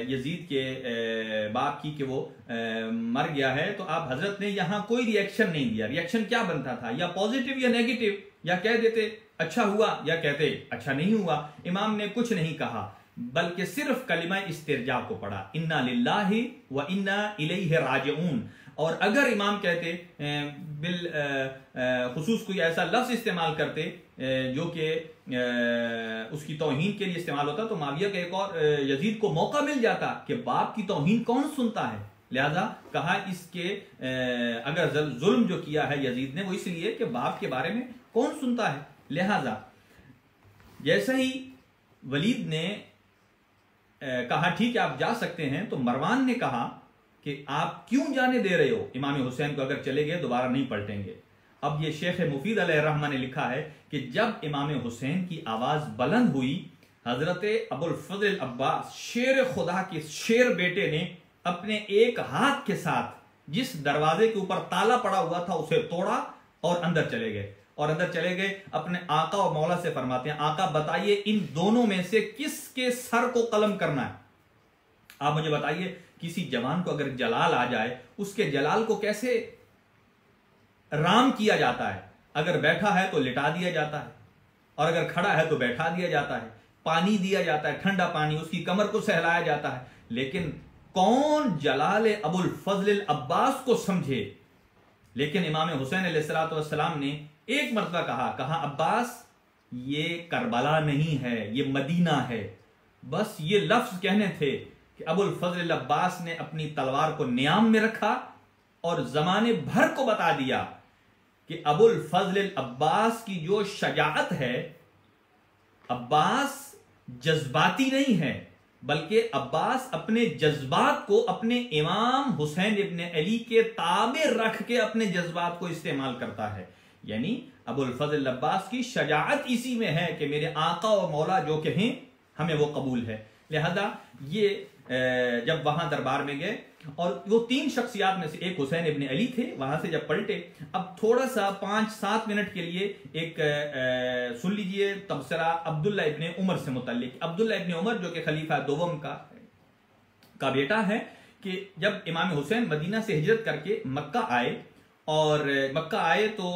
[SPEAKER 1] यजीद के बाप की कि वो मर गया है, तो आप हजरत ने यहाँ कोई रिएक्शन नहीं दिया। रिएक्शन क्या बनता था, या पॉजिटिव या नेगेटिव, या कह देते अच्छा हुआ या कहते अच्छा नहीं हुआ। इमाम ने कुछ नहीं कहा बल्कि सिर्फ कलिमा इस्तिरजा को पढ़ा, इन्ना लिल्लाहि व इन्ना इलैहि राजिऊन। और अगर इमाम कहते बिल खुसूस कोई ऐसा लफ्ज इस्तेमाल करते जो कि उसकी तौहीन के लिए इस्तेमाल होता तो माविया के एक और यजीद को मौका मिल जाता कि बाप की तौहीन कौन सुनता है। लिहाजा कहा इसके अगर जुल्म जो किया है यजीद ने वो इसलिए कि बाप के बारे में कौन सुनता है। लिहाजा जैसे ही वलीद ने कहा ठीक है आप जा सकते हैं, तो मरवान ने कहा कि आप क्यों जाने दे रहे हो इमाम हुसैन को, अगर चले गए दोबारा नहीं पलटेंगे। अब ये शेख मुफीद अलैहिर्रहमा ने लिखा है कि जब इमाम हुसैन की आवाज बुलंद हुई, हजरत अबुल फजल अब्बास शेर खुदा के शेर बेटे ने अपने एक हाथ के साथ जिस दरवाजे के ऊपर ताला पड़ा हुआ था उसे तोड़ा और अंदर चले गए। और अंदर चले गए, अपने आका और मौला से फरमाते हैं आका बताइए इन दोनों में से किसके सर को कलम करना है। आप मुझे बताइए किसी जवान को अगर जलाल आ जाए उसके जलाल को कैसे राम किया जाता है। अगर बैठा है तो लिटा दिया जाता है और अगर खड़ा है तो बैठा दिया जाता है, पानी दिया जाता है ठंडा पानी, उसकी कमर को सहलाया जाता है। लेकिन कौन जलाल अबुल फजल अब्बास को समझे। लेकिन इमाम हुसैन अलैहिस्सलाम ने एक मरतबा कहा अब्बास ये करबला नहीं है, ये मदीना है। बस ये लफ्ज कहने थे कि अबुल फजल अब्बास ने अपनी तलवार को नियाम में रखा और जमाने भर को बता दिया कि अबुल फजल अब्बास की जो शजाअत है, अब्बास जज्बाती नहीं है बल्कि अब्बास अपने जज्बात को अपने इमाम हुसैन इब्न अली के ताबे रख के अपने जज्बात को इस्तेमाल करता है। यानी अबुल फजल अब्बास की शजाअत इसी में है कि मेरे आका और मौला जो कहें हमें वो कबूल है। लिहाजा ये जब वहां दरबार में गए और वो 3 शख्सियात में से एक हुसैन इब्न अली थे, वहां से जब पलटे, अब थोड़ा सा 5-7 मिनट के लिए एक सुन लीजिए तबसरा अब्दुल्ला इब्न उमर से मुतल्लिक। अब्दुल्ला इब्न उमर जो कि खलीफा दोवम का बेटा है, कि जब इमाम हुसैन मदीना से हिजरत करके मक्का आए और मक्का आए तो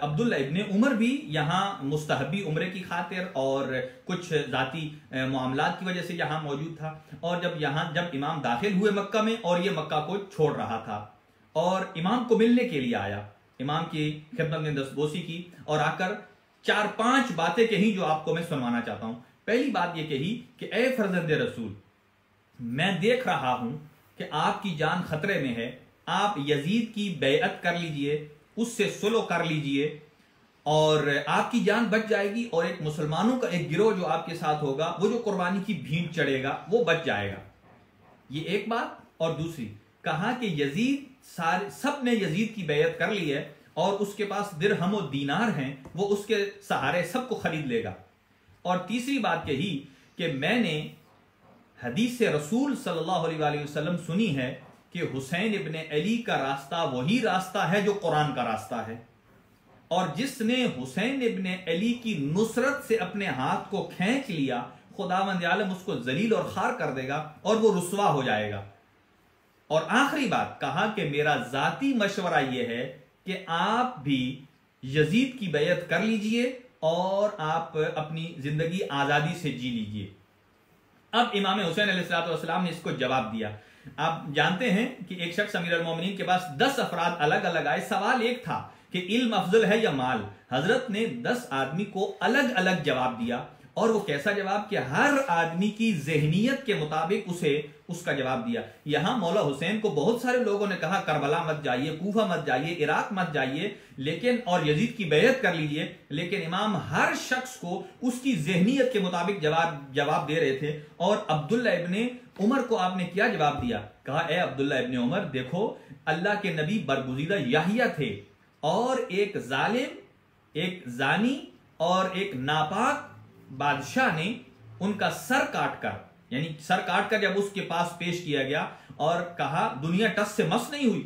[SPEAKER 1] अब्दुल्ला इब्न उमर भी यहाँ मुस्तहबी उम्रे की खातिर और कुछ जाती मामलात की वजह से यहाँ मौजूद था। और जब इमाम दाखिल हुए मक्का में और ये मक्का को छोड़ रहा था और इमाम को मिलने के लिए आया, इमाम की खिदमत में दस्तबोसी की और आकर 4-5 बातें कही जो आपको मैं सुनवाना चाहता हूं। पहली बात ये कही कि ए फर्जंद रसूल, मैं देख रहा हूं कि आपकी जान खतरे में है, आप यजीद की बैअत कर लीजिए, उससे सुलह कर लीजिए और आपकी जान बच जाएगी और एक मुसलमानों का एक गिरोह जो आपके साथ होगा, वो जो कुर्बानी की भीड़ चढ़ेगा वो बच जाएगा। ये एक बात। और दूसरी कहा कि यजीद सब ने यजीद की बैअत कर ली है और उसके पास दिरहम और दीनार हैं, वो उसके सहारे सबको खरीद लेगा। और तीसरी बात कही कि मैंने हदीस रसूल सल्लल्लाहु अलैहि वसल्लम सुनी है कि हुसैन इब्न अली का रास्ता वही रास्ता है जो कुरान का रास्ता है, और जिसने हुसैन इब्न अली की नुसरत से अपने हाथ को खींच लिया, खुदावंद आलम उसको जलील और खार कर देगा और वो रुस्वा हो जाएगा। और आखिरी बात कहा कि मेरा जाती मशवरा यह है कि आप भी यजीद की बैयत कर लीजिए और आप अपनी जिंदगी आजादी से जी लीजिए। अब इमाम हुसैन अलैहिस्सलाम ने इसको जवाब दिया। आप जानते हैं कि एक शख्स अमीर अल मोमिनीन के पास 10 अफराद अलग अलग आए, सवाल एक था कि इल्म अफजल है या माल। हजरत ने 10 आदमी को अलग अलग जवाब दिया, और वो कैसा जवाब कि हर आदमी की जहनीयत के मुताबिक उसे उसका जवाब दिया। यहां मौला हुसैन को बहुत सारे लोगों ने कहा करबला मत जाइए, कूफा मत जाइए, इराक मत जाइए, लेकिन और यजीद की बैयत कर लीजिए, लेकिन इमाम हर शख्स को उसकी जहनीयत के मुताबिक जवाब दे रहे थे। और अब्दुल्ला इब्ने उमर को आपने क्या जवाब दिया? कहा ए अब्दुल्ला इब्ने उमर, देखो अल्लाह के नबी बरगुज़ीदा याहिया थे और एक जालिम, एक जानी और एक नापाक बादशाह ने उनका सर काटकर, यानी सर काटकर जब उसके पास पेश किया गया और कहा दुनिया टस से मस नहीं हुई,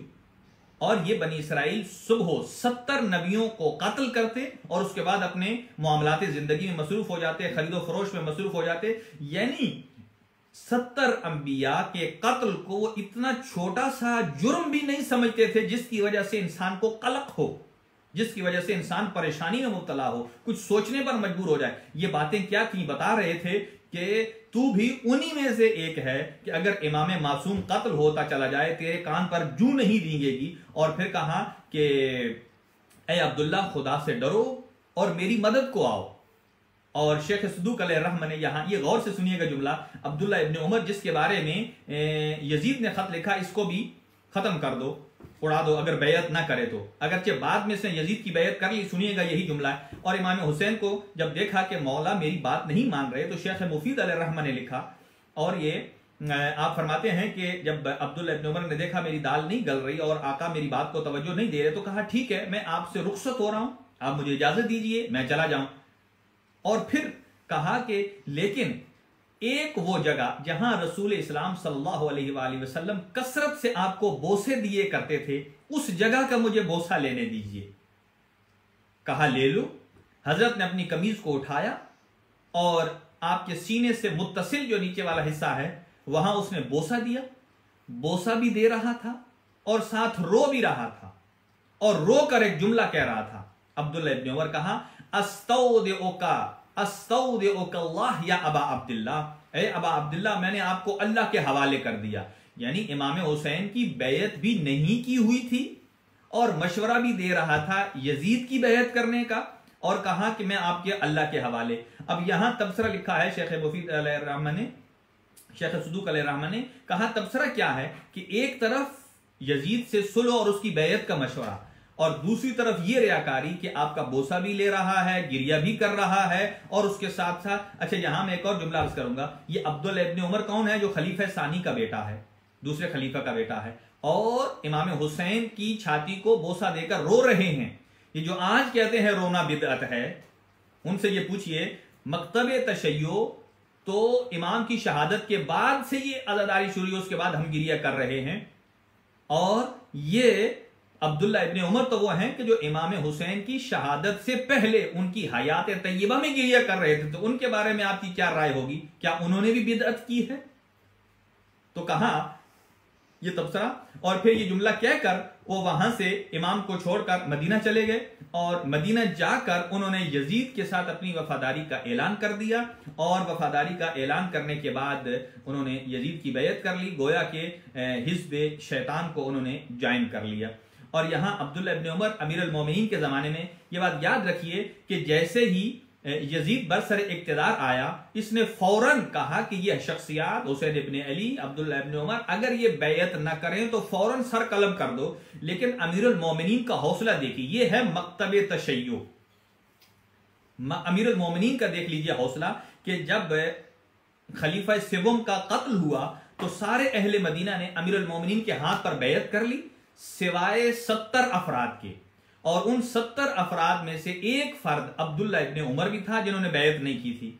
[SPEAKER 1] और ये बनी इसराइल सुबह 70 नबियों को कत्ल करते और उसके बाद अपने मामलाते जिंदगी में मसरूफ हो जाते, खरीदो फरोश में मसरूफ हो जाते। यानी 70 अंबिया के कत्ल को वो इतना छोटा सा जुर्म भी नहीं समझते थे जिसकी वजह से इंसान को कलक हो, जिसकी वजह से इंसान परेशानी में मुब्तला हो, कुछ सोचने पर मजबूर हो जाए। ये बातें क्या थी? बता रहे थे कि तू भी उन्हीं में से एक है कि अगर इमाम मासूम कत्ल होता चला जाए तेरे कान पर जू नहीं दींगेगी। और फिर कहा कि ए अब्दुल्ला, खुदा से डरो और मेरी मदद को आओ। और शेख सदूक अलैहिर्रहमत ने यहां ये गौर से सुनिएगा जुमला, अब्दुल्ला इब्ने उमर जिसके बारे में यजीद ने खत लिखा, इसको भी खत्म कर दो, उड़ा दो अगर बैयत ना करे तो, अगरचे बाद में से यजीद की बैयत कर ली। सुनिएगा यही जुमला है। और इमाम हुसैन को जब देखा कि मौला मेरी बात नहीं मान रहे, तो शेख मुफीद अलैहिर्रहमत ने लिखा, और ये आप फरमाते हैं कि जब अब्दुल्ला इब्ने उमर ने देखा मेरी दाल नहीं गल रही और आका मेरी बात को तवज्जो नहीं दे रहे, तो कहा ठीक है, मैं आपसे रुखसत हो रहा हूं, आप मुझे इजाजत दीजिए, मैं चला जाऊं। और फिर कहा कि लेकिन एक वो जगह जहां रसूल इस्लाम सल्लल्लाहु अलैहि वसल्लम कसरत से आपको बोसे दिए करते थे, उस जगह का मुझे बोसा लेने दीजिए। कहा ले लो। हजरत ने अपनी कमीज को उठाया और आपके सीने से मुत्तसिल जो नीचे वाला हिस्सा है वहां उसने बोसा दिया। बोसा भी दे रहा था और साथ रो भी रहा था, और रो कर एक जुमला कह रहा था। अब्दुल्ला इब्ने उमर कहा अस्तौदिउकल्लाह या अबा अब्दुल्ला, ए अबा अब्दुल्ला, मैंने आपको अल्लाह के हवाले कर दिया। यानी इमाम हुसैन की बैयत भी नहीं की हुई थी और मशवरा भी दे रहा था यजीद की बैयत करने का, और कहा कि मैं आपके अल्लाह के हवाले। अब यहां तबसरा लिखा है शेख मुफीद अलैहिर्रहमत ने, शेख सदूक अलैहिर्रहमत ने कहा तबसरा क्या है कि एक तरफ यजीद से सुलह और उसकी बैयत का मशवरा, और दूसरी तरफ ये रियाकारी कि आपका बोसा भी ले रहा है, गिरिया भी कर रहा है, और उसके साथ साथ अच्छा यहां मैं एक और जुमला अर्ज करूंगा, ये अब्दुल्ला इब्ने उमर कौन है? जो खलीफा सानी का बेटा है, दूसरे खलीफा का बेटा है, और इमाम हुसैन की छाती को बोसा देकर रो रहे हैं। ये जो आज कहते हैं रोना बिदअत है, उनसे ये पूछिए मकतब तशय्यो तो इमाम की शहादत के बाद से ये अज़ादारी शुरू हुई, उसके बाद हम गिरिया कर रहे हैं। और ये अब्दुल्ला इब्ने उमर तो वो हैं कि जो इमाम हुसैन की शहादत से पहले उनकी हयात तय्यबा में गिरिया कर रहे थे। तो उनके बारे में आपकी क्या राय होगी? क्या उन्होंने भी बिदअत की है? तो कहा ये तबसरा, और फिर ये जुमला कहकर वो वहां से इमाम को छोड़कर मदीना चले गए, और मदीना जाकर उन्होंने यजीद के साथ अपनी वफादारी का ऐलान कर दिया, और वफादारी का ऐलान करने के बाद उन्होंने यजीद की बैयत कर ली, गोया के हिज़्ब शैतान को उन्होंने ज्वाइन कर लिया। और यहां अब्दुल्ला इब्ने उमर अमीर अल मोमिनीन के जमाने में, ये बात याद रखिए कि जैसे ही यजीद बरसर इक्तदार आया, इसने फौरन कहा कि यह शख्सियात हुसैन इब्ने अली, अब्दुल्ला इब्ने उमर अगर ये बैयत न करें तो फौरन सर कलम कर दो। लेकिन अमीरुल मोमिनीन का हौसला देखिए, ये है मकतब तशय्यो। अमीरुल मोमिनीन का देख लीजिए हौसला कि जब खलीफा सिवम का कत्ल हुआ तो सारे अहले मदीना ने अमीरुल मोमिनीन के हाथ पर बैयत कर ली, सिवाय 70 अफराद के। और उन 70 अफराद में से एक फर्द अब्दुल्ला इब्ने उमर भी था जिन्होंने बैयत नहीं की थी।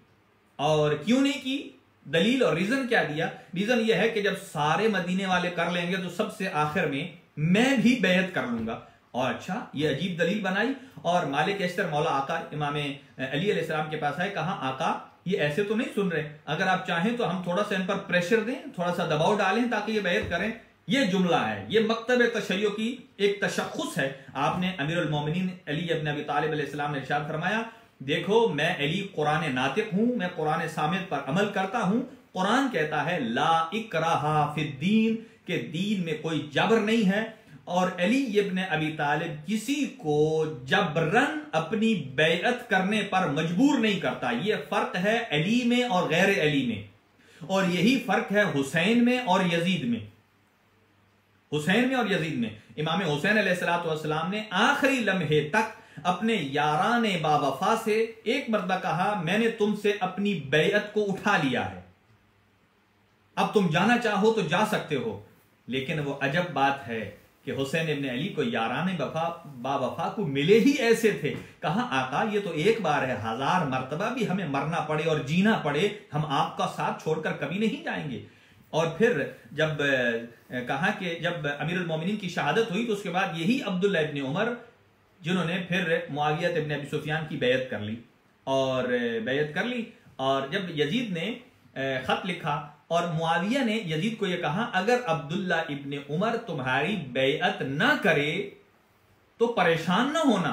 [SPEAKER 1] और क्यों नहीं की? दलील और रीजन क्या दिया? रीजन यह है कि जब सारे मदीने वाले कर लेंगे तो सबसे आखिर में मैं भी बैयत कर लूंगा। और अच्छा, ये अजीब दलील बनाई। और मालिक अश्तर मौला आका इमाम अली अलैहिस्सलाम के पास आए, कहा आका ये ऐसे तो नहीं सुन रहे, अगर आप चाहें तो हम थोड़ा सा इन पर प्रेशर दें, थोड़ा सा दबाव डालें ताकि ये बैयत करें। ये जुमला है, ये मकतब तशय्यो की एक तशख्खुस है। आपने अमीरुल मोमिनीन अली इब्न अबी तालिब अलैहिस्सलाम ने इरशाद फरमाया, देखो मैं अली कुरान नातिक हूं, मैं कुरान सामित पर अमल करता हूं। कुरान कहता है ला इकराहा फिद्दीन, के दीन में कोई जबर नहीं है। और अली इब्न अबी तालिब किसी को जबरन अपनी बैअत करने पर मजबूर नहीं करता। यह फर्क है अली में और गैर अली में, और यही फर्क है हुसैन में और यजीद में। हुसैन में और यजीद में इमाम हुसैन अलैहिस्सलाम ने आखिरी लम्हे तक अपने याराने बावफा से एक मर्तबा कहा, मैंने तुमसे अपनी बैयत को उठा लिया है, अब तुम जाना चाहो तो जा सकते हो। लेकिन वो अजब बात है कि हुसैन इब्ने अली को याराने बावफा को मिले ही ऐसे थे। कहा आका ये तो एक बार है, 1000 मर्तबा भी हमें मरना पड़े और जीना पड़े, हम आपका साथ छोड़कर कभी नहीं जाएंगे। और फिर जब कहा कि जब अमीरुल मोमिनीन की शहादत हुई तो उसके बाद यही अब्दुल्ला इब्ने उमर जिन्होंने फिर मुआविया इब्ने अबी सुफियान की बैयत कर ली, और बैयत कर ली। और जब यजीद ने खत लिखा और मुआविया ने यजीद को यह कहा, अगर अब्दुल्ला इब्ने उमर तुम्हारी बैयत ना करे तो परेशान ना होना।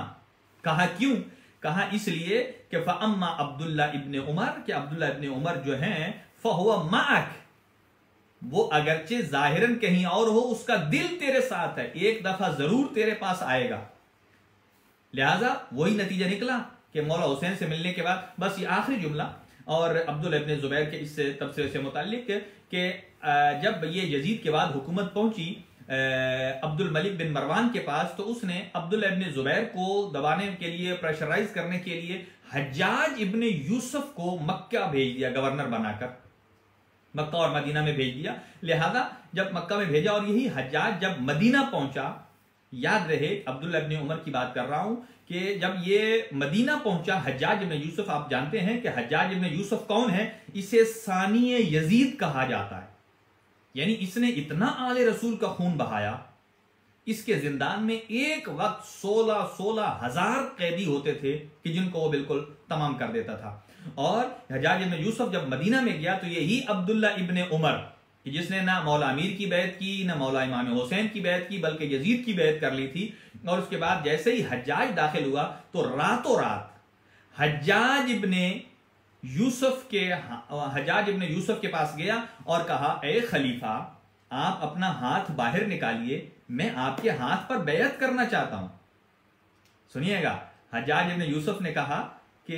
[SPEAKER 1] कहा क्यों? कहा इसलिए कि फअम्मा अब्दुल्ला इब्ने उमर, कि अब्दुल्ला इब्ने उमर जो हैं फहुवा माअक, वो अगरचे जाहिरन कहीं और हो, उसका दिल तेरे साथ है, एक दफा जरूर तेरे पास आएगा। लिहाजा वही नतीजा निकला कि मौला हुसैन से मिलने के बाद बस ये आखिरी जुमला और अब्दुल्ला इब्ने जुबैर के इस तबसरे से मुताल्लिक कि जब ये यजीद के बाद हुकूमत पहुंची अब्दुल मलिक बिन मरवान के पास, तो उसने अब्दुल्ला इब्ने जुबैर को दबाने के लिए, प्रेशराइज करने के लिए हज्जाज इब्ने यूसुफ को मक्का भेज दिया, गवर्नर बनाकर मक्का और मदीना में भेज दिया। लिहाजा जब मक्का में भेजा और यही हज्जाज जब मदीना पहुंचा, याद रहे अब्दुल्ला इब्ने उमर की बात कर रहा हूं कि जब ये मदीना पहुंचा हज्जाज इब्ने यूसुफ, आप जानते हैं कि हज्जाज इब्ने यूसुफ कौन है? इसे सानी यजीद कहा जाता है, यानी इसने इतना आले रसूल का खून बहाया। इसके जिंदान में एक वक्त 16 हजार कैदी होते थे कि जिनको वो बिल्कुल तमाम कर देता था। और हज्जाज इब्ने यूसुफ जब मदीना में गया तो यही अब्दुल्ला इब्ने उमर, जिसने ना मौला अमीर की बैत की, ना मौला इमाम हुसैन की बैत की, बल्कि यजीद की बैत कर ली थी। और उसके बाद जैसे ही हज्जाज दाखिल हुआ तो रातों रात हज्जाज इब्ने यूसुफ के पास गया और कहा, ए खलीफा, आप अपना हाथ बाहर निकालिए, मैं आपके हाथ पर बैयत करना चाहता हूं। सुनिएगा, हज्जाज इब्ने यूसुफ ने कहा कि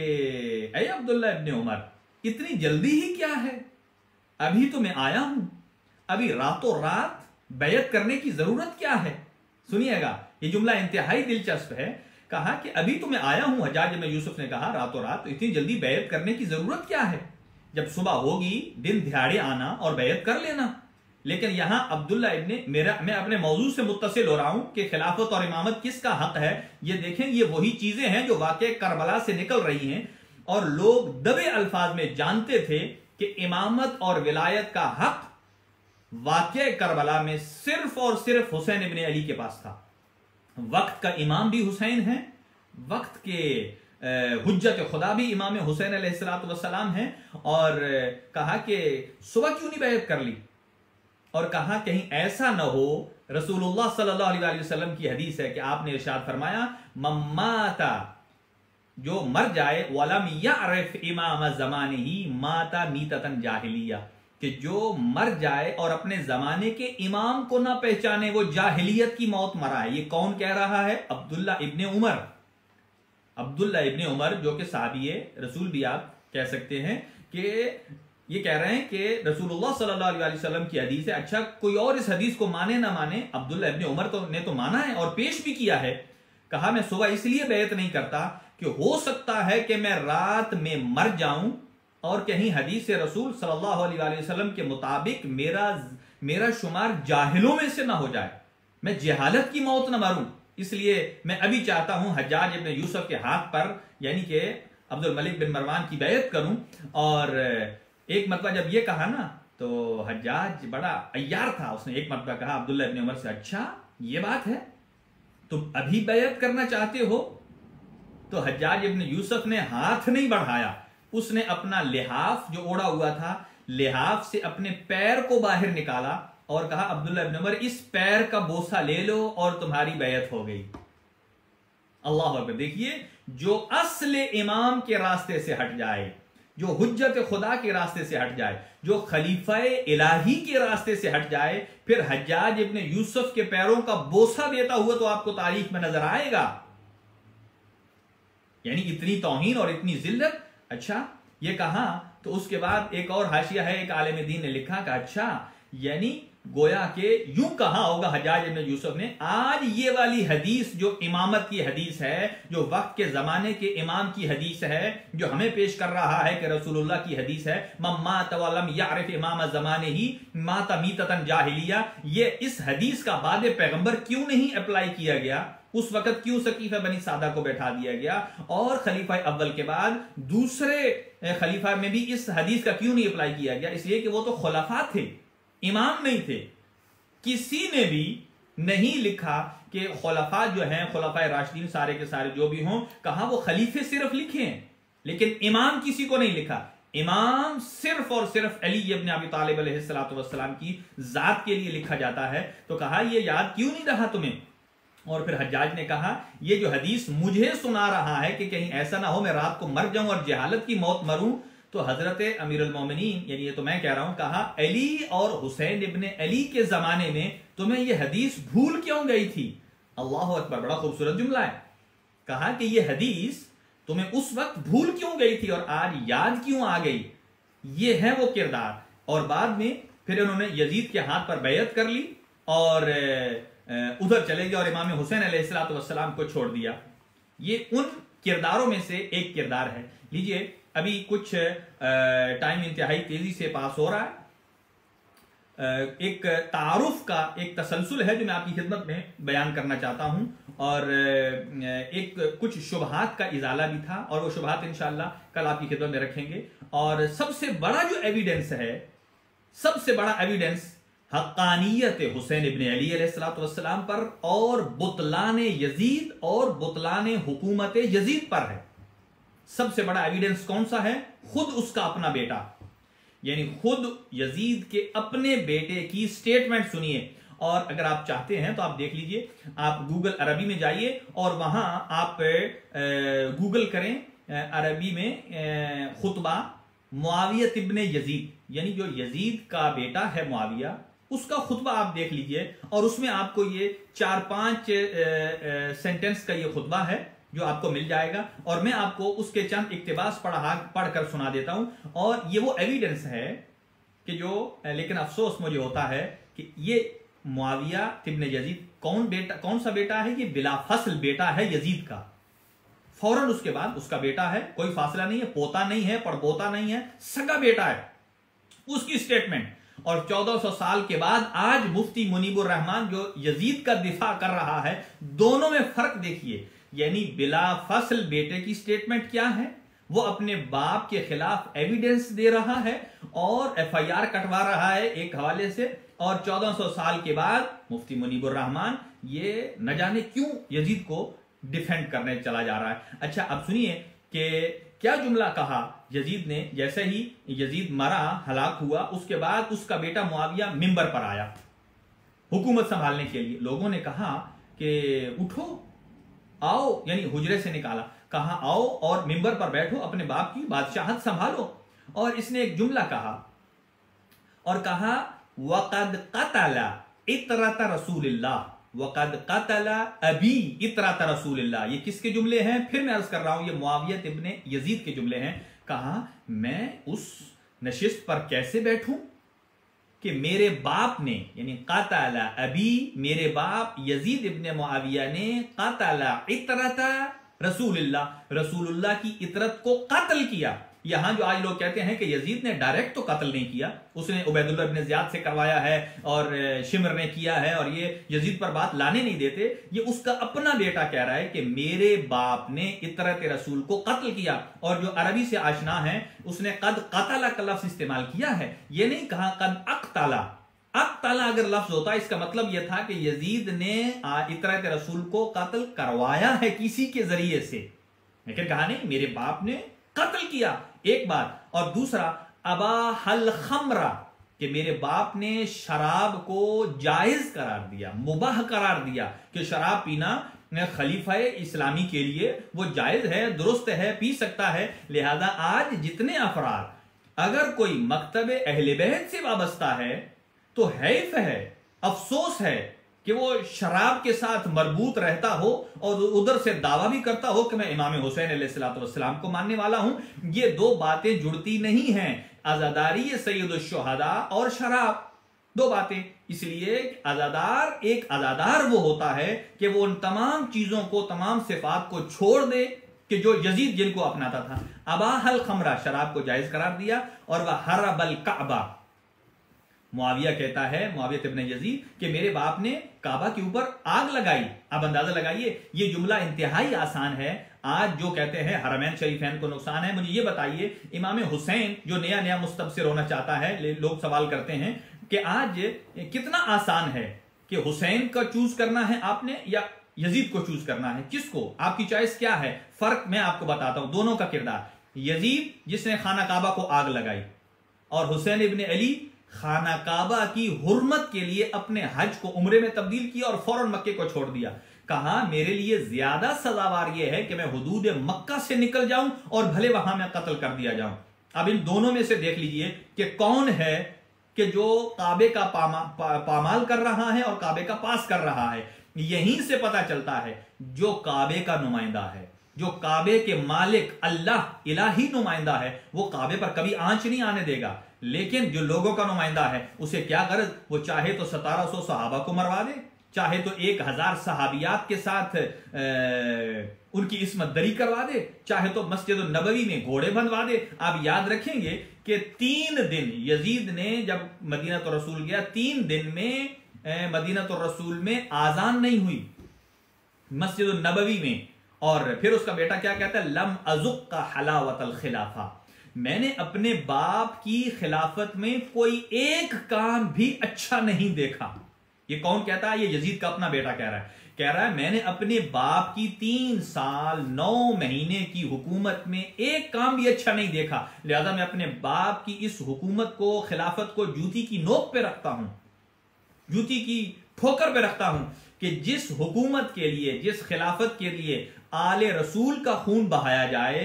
[SPEAKER 1] ए अब्दुल्ला इब्ने उमर, इतनी जल्दी ही क्या है, अभी तो मैं आया हूं, अभी रातों रात बैयत करने की जरूरत क्या है। सुनिएगा, ये जुमला इंतहाई दिलचस्प है। कहा कि अभी तो मैं आया हूं, हज्जाज इब्न यूसुफ ने कहा रातों रात, तो इतनी जल्दी बैत करने की जरूरत क्या है, जब सुबह होगी दिन दिहाड़े आना और बैत कर लेना। लेकिन यहां अब्दुल्ला इब्ने मैं अपने मौजू से मुत्तसिल हो रहा हूं कि खिलाफत और इमामत किसका हक है। ये देखें, ये वही चीजें हैं जो वाकई करबला से निकल रही हैं, और लोग दबे अल्फाज में जानते थे कि इमामत और विलायत का हक वाकई करबला में सिर्फ और सिर्फ हुसैन इब्ने अली के पास था। वक्त का इमाम भी हुसैन है, वक्त के हुज्जत खुदा भी इमाम हुसैन अलैहिस्सलातु वस्सलाम हैं। और कहा कि सुबह क्यों नहीं बैत कर ली, और कहा कहीं ऐसा न हो, रसूलुल्लाह सल्लल्लाहु अलैहि वसल्लम की हदीस है कि आपने इरशाद फरमाया, मम्माता, जो मर जाए, वलम यअरिफ इमाम ज़मानिही माता मीततन जाहिलिया, कि जो मर जाए और अपने जमाने के इमाम को ना पहचाने वो जाहिलियत की मौत मरा है। ये कौन कह रहा है? अब्दुल्ला इब्ने उमर। अब्दुल्ला इब्ने उमर जो कि साहबी रसूल भी आप कह सकते हैं, कि ये कह रहे हैं कि रसूलुल्लाह सल्लल्लाहु अलैहि वसल्लम की हदीस है। अच्छा, कोई और इस हदीस को माने ना माने, अब्दुल्ला इब्ने उमर ने तो माना है और पेश भी किया है। कहा मैं सुबह इसलिए बैत नहीं करता कि हो सकता है कि मैं रात में मर जाऊं और कहीं हदीस रसूल सल्लल्लाहु अलैहि वसल्लम के मुताबिक मेरा शुमार जाहिलों में से ना हो जाए, मैं जहालत की मौत ना मरूं। इसलिए मैं अभी चाहता हूं हज्जाज इब्न यूसुफ के हाथ पर, यानी कि अब्दुल मलिक बिन मरवान की बैत करूं। और एक मरतबा जब ये कहा ना, तो हज्जाज बड़ा अय्यार था, उसने एक मरतबा कहा अब्दुल्ला इब्न उमर से, अच्छा ये बात है, तुम अभी बैत करना चाहते हो? तो हज्जाज इब्न यूसुफ ने हाथ नहीं बढ़ाया, उसने अपना लिहाफ जो ओढ़ा हुआ था, लिहाफ से अपने पैर को बाहर निकाला और कहा अब्दुल्ला इब्न उमर, इस पैर का बोसा ले लो और तुम्हारी बैत हो गई। अल्लाह अकबर। देखिए, जो अस्ल इमाम के रास्ते से हट जाए, जो हुज्जत खुदा के रास्ते से हट जाए, जो खलीफा इलाही के रास्ते से हट जाए, फिर हज्जाज इब्न यूसुफ के पैरों का बोसा देता हुआ तो आपको तारीख में नजर आएगा। यानी इतनी तौहीन और इतनी जिल्लत। अच्छा, ये कहा तो उसके बाद एक और हाशिया है, एक आलिम दीन ने लिखा कि अच्छा, यानी गोया के यूं कहा होगा हज्जाज इब्न यूसुफ ने, आज ये वाली हदीस जो इमामत की हदीस है, जो वक्त के जमाने के इमाम की हदीस है, जो हमें पेश कर रहा है कि रसूलुल्लाह की हदीस है, मम्मात वलम यारिफ इमाम ज़माने ही माता मीततन जाहिलिया, ये इस हदीस का बाद पैगंबर क्यों नहीं अप्लाई किया गया? उस वक्त क्यों सकीफा बनी सादा को बैठा दिया गया? और खलीफा अव्वल के बाद दूसरे खलीफा में भी इस हदीस का क्यों नहीं अप्लाई किया गया? इसलिए कि वो तो खुलफा थे, इमाम नहीं थे। किसी ने भी नहीं लिखा कि खुलफा जो हैं, खुलफा राशिदीन सारे के सारे जो भी हों, कहा वो खलीफे सिर्फ लिखे हैं, लेकिन इमाम किसी को नहीं लिखा। इमाम सिर्फ और सिर्फ अली इब्न अबी तालिब अलैहिस्सलातु वस्सलाम की जात के लिए लिखा जाता है। तो कहा ये याद क्यों नहीं रहा तुम्हें? और फिर हज्जाज ने कहा ये जो हदीस मुझे सुना रहा है कि कहीं ऐसा ना हो मैं रात को मर जाऊं और जहालत की मौत मरूं, तो हजरत अमीरुल मोमिनीन, यानी ये तो मैं कह रहा हूं, कहा अली और हुसैन इब्ने अली के जमाने में तुम्हें ये हदीस भूल क्यों गई थी? अल्लाह अकबर, बड़ा खूबसूरत जुमला है। कहा कि ये हदीस तुम्हें उस वक्त भूल क्यों गई थी और आज याद क्यों आ गई? ये है वो किरदार। और बाद में फिर उन्होंने यजीद के हाथ पर बैयत कर ली और उधर चले गए और इमाम हुसैन अलैहिस्सलातु वस्सलाम को छोड़ दिया। ये उन किरदारों में से एक किरदार है। लीजिए, अभी कुछ टाइम इंतहाई तेजी से पास हो रहा है। एक तारुफ का एक तसलसल है जो मैं आपकी खिदमत में बयान करना चाहता हूं, और एक कुछ शुबहात का इजाला भी था, और वो शुबहात इंशाअल्लाह कल आपकी खिदमत में रखेंगे। और सबसे बड़ा जो एविडेंस है, सबसे बड़ा एविडेंस हक्कानियत हुसैन इब्न अली अलैहिस्सलातु वस्सलाम पर और बुतलान यजीद और बुतलान हुकूमत यजीद पर है। सबसे बड़ा एविडेंस कौन सा है? खुद उसका अपना बेटा, यानी खुद यजीद के अपने बेटे की स्टेटमेंट सुनिए। और अगर आप चाहते हैं तो आप देख लीजिए, आप गूगल अरबी में जाइए और वहां आप गूगल करें अरबी में खुतबा मुआविया इब्न यजीद, यानी जो यजीद का बेटा है मुआविया, उसका खुतबा आप देख लीजिए, और उसमें आपको ये 4-5 सेंटेंस का ये खुतबा है जो आपको मिल जाएगा। और मैं आपको उसके चंद इक्तिबास पढ़कर सुना देता हूं। और ये वो एविडेंस है कि जो, लेकिन अफसोस मुझे होता है कि ये मुआविया इब्न यजीद कौन सा बेटा है? ये बिला फसल बेटा है यजीद का। फौरन उसके बाद उसका बेटा है, कोई फासला नहीं है, पोता नहीं है, पड़पोता नहीं है, सगा बेटा है। उसकी स्टेटमेंट, और 1400 साल के बाद आज मुफ्ती मुनीबुर रहमान जो यजीद का दिफा कर रहा है, दोनों में फर्क देखिए। यानी बिला फसल बेटे की स्टेटमेंट क्या है? वो अपने बाप के खिलाफ एविडेंस दे रहा है और एफआईआर कटवा रहा है एक हवाले से, और 1400 साल के बाद मुफ्ती मुनीबुर रहमान ये न जाने क्यों यजीद को डिफेंड करने चला जा रहा है। अच्छा, अब सुनिए कि क्या जुमला कहा यजीद ने। जैसे ही यजीद मरा, हलाक हुआ, उसके बाद उसका बेटा मुआविया मिंबर पर आया हुकूमत संभालने के लिए। लोगों ने कहा कि उठो, आओ, यानी हुजरे से निकाला, कहा आओ और मिंबर पर बैठो, अपने बाप की बादशाहत संभालो। और इसने एक जुमला कहा और कहा वक़द क़तला इतरत रसूलिल्लाह, वक़द क़तला अबी इतरत रसूलिल्लाह। ये किसके जुमले हैं? फिर मैं अर्ज कर रहा हूं, ये मुआविया इब्न यजीद के जुमले हैं। कहा मैं उस नशिस्त पर कैसे बैठूं कि मेरे बाप ने, यानी क़तला अबी, मेरे बाप यजीद इब्न मुआविया ने क़तला इतरत रसूलिल्लाह, रसूलुल्लाह की इतरत को कत्ल किया। यहां जो आज लोग कहते हैं कि यजीद ने डायरेक्ट तो कत्ल नहीं किया, उसने उबैदुल्लाह इब्न ज़ियाद से करवाया है और शिमर ने किया है, और ये यजीद पर बात लाने नहीं देते। ये उसका अपना बेटा कह रहा है कि मेरे बाप ने इतरत रसूल को कत्ल किया। और जो अरबी से आशना है उसने कद कतला का लफ्ज इस्तेमाल किया है, ये नहीं कहा कद अक्तला। अक्तला अगर लफ्ज होता इसका मतलब यह था कि यजीद ने इतरत रसूल को कत्ल करवाया है किसी के जरिए से, लेकिन कहा नहीं मेरे बाप ने कत्ल किया, एक बात। और दूसरा अबा हल खमरा, कि मेरे बाप ने शराब को जायज करार दिया, मुबाह करार दिया, कि शराब पीना खलीफा इस्लामी के लिए वो जायज है, दुरुस्त है, पी सकता है। लिहाजा आज जितने अफराद, अगर कोई मकतब अहले बैत से वाबस्ता है तो हैफ है, अफसोस है कि वो शराब के साथ मरबूत रहता हो और उधर से दावा भी करता हो कि मैं इमाम हुसैन अलैहिस्सलाम को मानने वाला हूं। ये दो बातें जुड़ती नहीं हैं, आजादारी सैयदुश शुहदा और शराब, दो बातें। इसलिए एक आजादार वो होता है कि वो उन तमाम चीजों को, तमाम सिफात को छोड़ दे कि जो यजीद जिनको अपनाता था। अबाहल खमरा, शराब को जायज करार दिया। और वह हरबल काबा, मुआविया कहता है, मुआविया इब्न यजीद, कि मेरे बाप ने काबा के ऊपर आग लगाई। अब अंदाजा लगाइए, ये जुमला इंतहाई आसान है। आज जो कहते हैं हरमैन शरीफैन को नुकसान है, मुझे ये बताइए, इमाम हुसैन जो नया नया मुस्तबसिर होना चाहता है, लोग सवाल करते हैं कि आज कितना आसान है कि हुसैन का चूज करना है आपने या यजीद को चूज करना है, किसको? आपकी चॉइस क्या है? फर्क मैं आपको बताता हूं दोनों का किरदार। यजीद जिसने खाना काबा को आग लगाई, और हुसैन इब्न अली खाना काबा की हुर्मत के लिए अपने हज को उम्रे में तब्दील किया और फौरन मक्के को छोड़ दिया। कहा मेरे लिए ज्यादा सजावार यह है कि मैं हुदूद मक्का से निकल जाऊं और भले वहां मैं कत्ल कर दिया जाऊं। अब इन दोनों में से देख लीजिए कि कौन है कि जो काबे का पामाल कर रहा है और काबे का पास कर रहा है। यहीं से पता चलता है जो काबे का नुमाइंदा है, जो काबे के मालिक अल्लाह इलाही नुमाइंदा है, वो काबे पर कभी आंच नहीं आने देगा। लेकिन जो लोगों का नुमाइंदा है उसे क्या गरज, वो चाहे तो 1700 सहाबा को मरवा दे, चाहे तो 1000 सहाबियात के साथ उनकी इस्मत दरी करवा दे, चाहे तो मस्जिद नबवी में घोड़े बंधवा दे। आप याद रखेंगे कि 3 दिन यजीद ने जब मदीना तो रसूल गया, 3 दिन में मदीना तो रसूल में आजान नहीं हुई मस्जिद नबवी में। और फिर उसका बेटा क्या कहता है, लम अजुक का हलावतल खिलाफा, मैंने अपने बाप की खिलाफत में कोई एक काम भी अच्छा नहीं देखा। ये कौन कहता है? ये यजीद का अपना बेटा कह रहा है मैंने अपने बाप की 3 साल 9 महीने की हुकूमत में एक काम भी अच्छा नहीं देखा। लिहाजा मैं अपने बाप की इस हुकूमत को, खिलाफत को जूती की नोक पे रखता हूं, जूती की ठोकर पे रखता हूं कि जिस हुकूमत के लिए, जिस खिलाफत के लिए आले रसूल का खून बहाया जाए,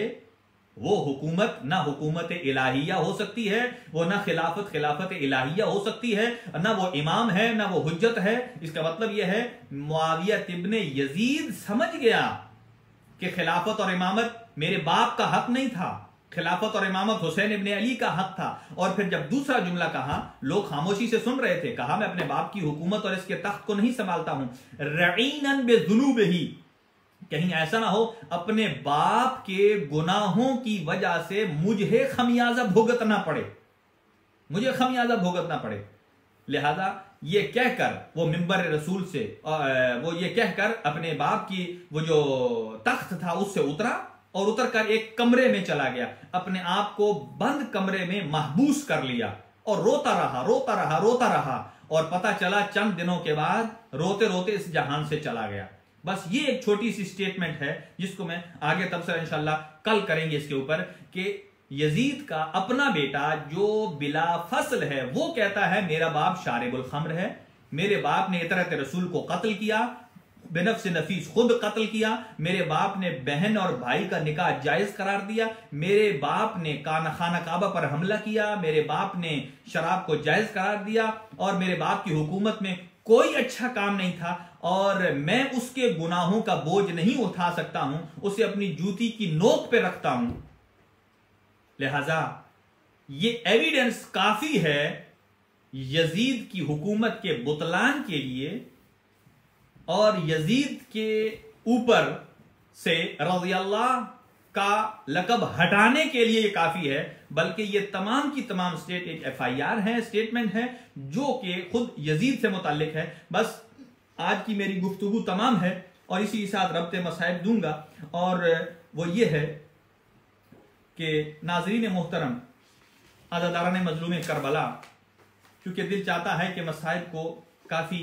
[SPEAKER 1] वो हुकूमत ना हुकूमत इलाहिया हो सकती है, वो ना खिलाफत इलाहिया हो सकती है, ना वो इमाम है, ना वो हुज्जत है। इसका मतलब यह है मुआविया इब्न यजीद समझ गया कि खिलाफत और इमामत मेरे बाप का हक नहीं था, खिलाफत और इमामत हुसैन इब्ने अली का हक था। और फिर जब दूसरा जुमला कहा, लोग खामोशी से सुन रहे थे, कहा मैं अपने बाप की हुकूमत और इसके तख्त को नहीं संभालता हूं, रईनन बेजुनूबिही, कहीं ऐसा ना हो अपने बाप के गुनाहों की वजह से मुझे खमियाजा भुगतना पड़े, मुझे खमियाजा भुगतना पड़े। लिहाजा ये कहकर वो मिंबर रसूल से वो ये कहकर अपने बाप की वो जो तख्त था उससे उतरा और उतरकर एक कमरे में चला गया, अपने आप को बंद कमरे में महबूस कर लिया और रोता रहा रोता रहा रोता रहा। और पता चला चंद दिनों के बाद रोते रोते इस जहान से चला गया। बस ये एक छोटी सी स्टेटमेंट है जिसको मैं आगे तबसरा इंशाल्लाह कल करेंगे इसके ऊपर, कि यजीद का अपना बेटा जो बिला फसल है वो कहता है मेरा बाप शारिबुल खम्र है, मेरे बाप ने इतरत रसूल को कत्ल किया, बेनफ्स नफीस खुद कत्ल किया, मेरे बाप ने बहन और भाई का निकाह जायज करार दिया, मेरे बाप ने खाना काबा पर हमला किया, मेरे बाप ने शराब को जायज करार दिया और मेरे बाप की हुकूमत में कोई अच्छा काम नहीं था और मैं उसके गुनाहों का बोझ नहीं उठा सकता हूं, उसे अपनी जूती की नोक पे रखता हूं। लिहाजा ये एविडेंस काफी है यजीद की हुकूमत के बुतलान के लिए और यजीद के ऊपर से रज़ियल्लाह का लक़ब हटाने के लिए ये काफी है। बल्कि ये तमाम की तमाम एक FIR है, स्टेटमेंट है जो कि खुद यजीद से मुताल्लिक है। बस आज की मेरी गुफ्तगू तमाम है और इसी के साथ रब्ते मसाइब दूंगा, और वो ये है कि नाज़रीन मोहतरम, अज़ादारान मज़लूम करबला, क्योंकि दिल चाहता है कि मसाइब को काफ़ी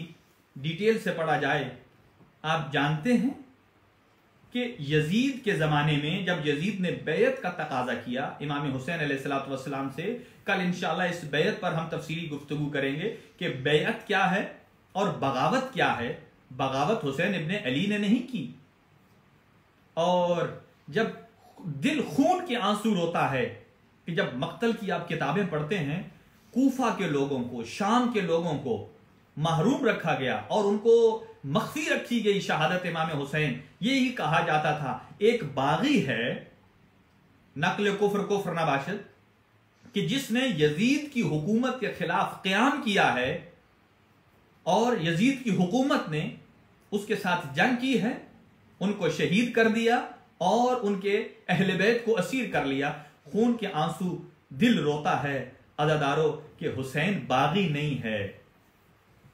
[SPEAKER 1] डिटेल से पढ़ा जाए। आप जानते हैं कि यजीद के ज़माने में जब यजीद ने बैयत का तकाजा किया इमाम हुसैन अलैहिस्सलातु वस्सलाम से, कल इंशाअल्लाह इस बैयत पर हम तफसीली गुफ्तगू करेंगे कि बैयत क्या है और बगावत क्या है। बगावत हुसैन इब्ने अली ने नहीं की, और जब दिल खून के आंसू रोता है कि जब मक्तल की आप किताबें पढ़ते हैं, कूफा के लोगों को, शाम के लोगों को महरूम रखा गया और उनको मख्फी रखी गई शहादत इमाम हुसैन। यही कहा जाता था एक बागी है नकल कुफ्र कुफ्र नबाशद कि जिसने यजीद की हुकूमत के खिलाफ क़याम किया है और यजीद की हुकूमत ने उसके साथ जंग की है, उनको शहीद कर दिया और उनके अहले बैत को असीर कर लिया। खून के आंसू दिल रोता है अज़ादारों कि हुसैन बागी नहीं है।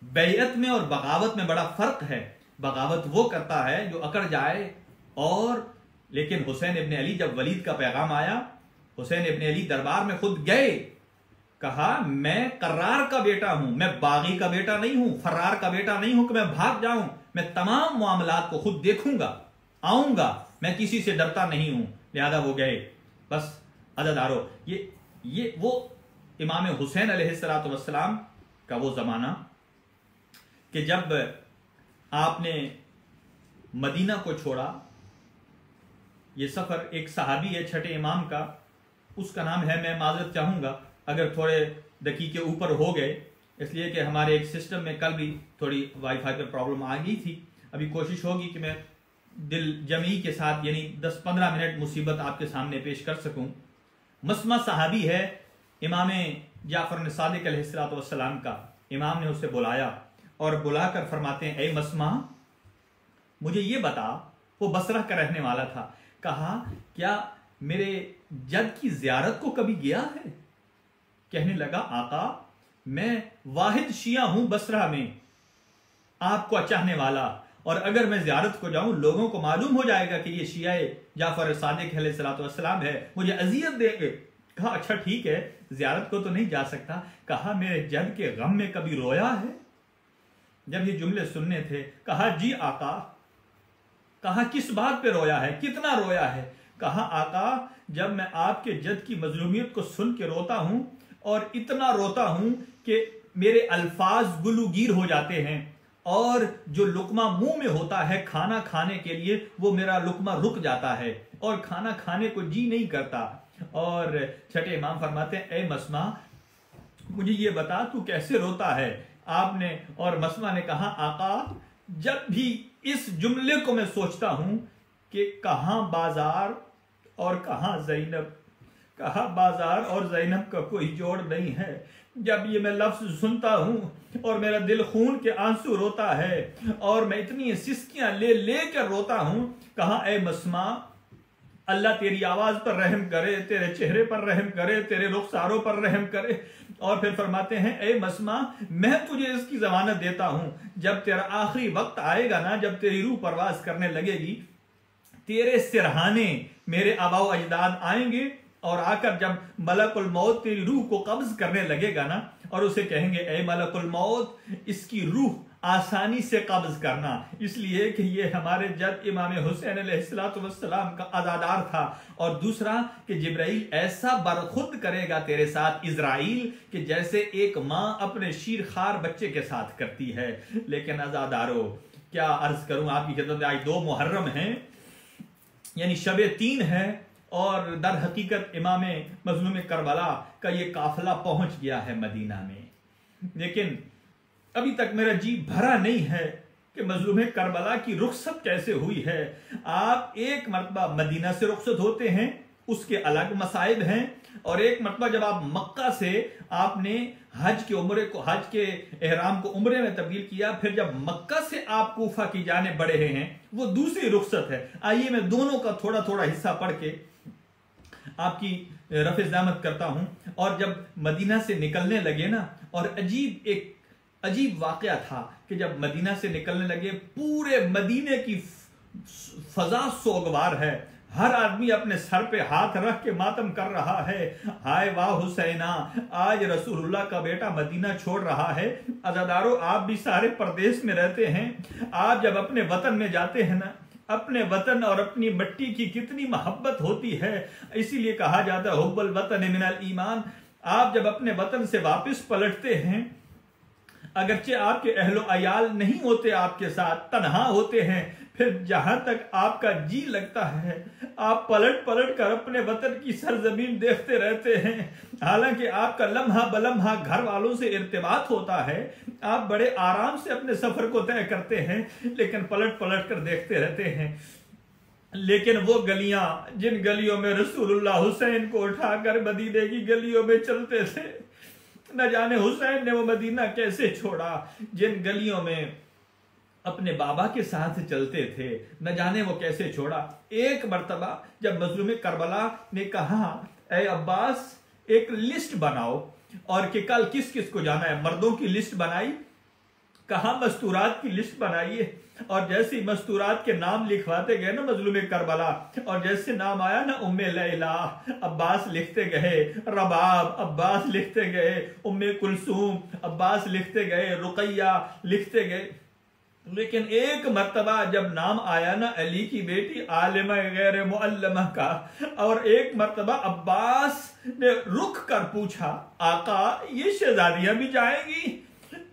[SPEAKER 1] बैयत में और बगावत में बड़ा फर्क है। बगावत वो करता है जो अकड़ जाए, और लेकिन हुसैन इब्ने अली, जब वलीद का पैगाम आया, हुसैन इब्ने अली दरबार में खुद गए, कहा मैं कर्रार का बेटा हूं, मैं बागी का बेटा नहीं हूं, फर्रार का बेटा नहीं हूं कि मैं भाग जाऊं, मैं तमाम मामलात को खुद देखूंगा, आऊंगा, मैं किसी से डरता नहीं हूं। लिहाजा वो गए। बस अज़ादारों, ये वो इमाम हुसैन अलैहिस्सलातु वस्सलाम का वो जमाना कि जब आपने मदीना को छोड़ा। ये सफर एक सहाबी है छठे इमाम का, उसका नाम है, मैं माजरत चाहूंगा अगर थोड़े दकीके ऊपर हो गए, इसलिए कि हमारे एक सिस्टम में कल भी थोड़ी वाईफाई पर प्रॉब्लम आ गई थी। अभी कोशिश होगी कि मैं दिल जमी के साथ यानी 10-15 मिनट मुसीबत आपके सामने पेश कर सकूं। मसमा सहाबी है इमाम जाफर सादिक अलैहिस्सलातु वस्सलाम का। इमाम ने उसे बुलाया और बुलाकर फरमाते हैं, ए मसमा, मुझे ये बता, वो बसरा का रहने वाला था, कहा क्या मेरे जद की जियारत को कभी गया है? कहने लगा, आका मैं वाहिद शिया हूं बसरा में, आपको चाहने वाला, और अगर मैं जियारत को जाऊं लोगों को मालूम हो जाएगा कि ये शियाए जाफर सादिक अलैहिस्सलातु वस्सलाम है, मुझे अजियत देंगे। कहा अच्छा ठीक है, जियारत को तो नहीं जा सकता। कहा मेरे जद के गम में कभी रोया है? जब ये जुमले सुनने थे, कहा जी आका। कहा किस बात पे रोया है, कितना रोया है? कहा आका, जब मैं आपके जद की मजलूमियत को सुन के रोता हूं, और इतना रोता हूं कि मेरे अल्फाज गुलूगीर हो जाते हैं, और जो लुकमा मुंह में होता है खाना खाने के लिए, वो मेरा लुकमा रुक जाता है और खाना खाने को जी नहीं करता। और छठे इमाम फरमाते हैं, ए मसमा, मुझे ये बता तू कैसे रोता है? आपने और मसमा ने कहा, आका जब भी इस जुमले को मैं सोचता हूं कि कहां बाजार और कहां ज़ैनब, कहा बाजार और ज़ैनब का कोई जोड़ नहीं है। जब ये मैं लफ्ज सुनता हूँ और मेरा दिल खून के आंसू रोता है और मैं इतनी सिसकियां ले लेकर रोता हूँ। कहा ए मस्मा, अल्लाह तेरी आवाज पर रहम करे, तेरे चेहरे पर रहम करे, तेरे रुखसारों पर रहम करे। और फिर फरमाते हैं ए मस्मा, मैं तुझे इसकी जमानत देता हूं, जब तेरा आखिरी वक्त आएगा ना, जब तेरी रूह परवाज करने लगेगी, तेरे सिरहाने मेरे आबाओ अजदाद आएंगे और आकर जब मलकुल मौत तेरी रूह को कब्ज करने लगेगा ना, और उसे कहेंगे ए मलकुल मौत, इसकी रूह आसानी से कब्ज करना, इसलिए कि ये हमारे जद इमाम हुसैन अलैहिस्सलाम का अज़ादार था। और दूसरा कि जिब्राइल ऐसा बरखुद करेगा तेरे साथ इज़राइल कि जैसे एक माँ अपने शीरखार बच्चे के साथ करती है। लेकिन अज़ादारो, क्या अर्ज करूं आपकी खिदमत में, आज 2 मुहर्रम है, यानी शब 3 है, और दर हकीकत इमाम मज़लूम करबला का ये काफिला पहुंच गया है मदीना में। लेकिन अभी तक मेरा जी भरा नहीं है कि मज़लूम करबला की रुखसत कैसे हुई है। आप एक मरतबा मदीना से रुखसत होते हैं, उसके अलग मसाइब हैं, और एक मरतबा जब आप मक्का से आपने हज के उम्रे को, हज के एहराम को उम्रे में तब्दील किया, फिर जब मक्का से आप कूफा की जाने बढ़े हैं, वो दूसरी रुखसत है। आइए मैं दोनों का थोड़ा थोड़ा हिस्सा पढ़ के आपकी रफ़े ज़ामत करता हूं। और जब मदीना से निकलने लगे ना, और एक अजीब वाकया था कि जब मदीना से निकलने लगे, पूरे मदीने की फजा सोगवार है, हर आदमी अपने सर पे हाथ रख के मातम कर रहा है, हाय वाह हुसैना, आज रसूलुल्लाह का बेटा मदीना छोड़ रहा है। अज़ादारों, आप भी सारे परदेश में रहते हैं, आप जब अपने वतन में जाते हैं ना, अपने वतन और अपनी मिट्टी की कितनी मोहब्बत होती है। इसीलिए कहा जाता है हुब्बुल वतन मिनल ईमान। आप जब अपने वतन से वापस पलटते हैं, अगरचे आपके अहलो अयाल नहीं होते आपके साथ, तन्हा होते हैं, फिर जहां तक आपका जी लगता है आप पलट पलट कर अपने वतन की सरजमीन देखते रहते हैं। हालांकि आपका लम्हा बलम्हा घर वालों से इर्तिबात होता है, आप बड़े आराम से अपने सफर को तय करते हैं, लेकिन पलट पलट कर देखते रहते हैं। लेकिन वो गलियां, जिन गलियों में रसूलुल्लाह हुसैन को उठाकर मदीने की गलियों में चलते थे, न जाने हुसैन ने वो मदीना कैसे छोड़ा। जिन गलियों में अपने बाबा के साथ चलते थे, न जाने वो कैसे छोड़ा। एक मर्तबा जब मज़लूम करबला ने कहा ए अब्बास, एक लिस्ट बनाओ, और कि कल किस किस को जाना है, मर्दों की लिस्ट बनाई, कहा मस्तूरात की लिस्ट बनाइए। और जैसे ही मस्तूरात के नाम लिखवाते गए ना मज़लूम करबला, और जैसे नाम आया ना उम्मे लैला, अब्बास लिखते गए, रबाब अब्बास लिखते गए, उम्मे कुलसूम अब्बास लिखते गए, रुकैया लिखते गए। लेकिन एक मर्तबा जब नाम आया ना अली की बेटी आलिमा गैर मुअल्लमा का, और एक मर्तबा अब्बास ने रुक कर पूछा, आका ये शहजादियां भी जाएंगी?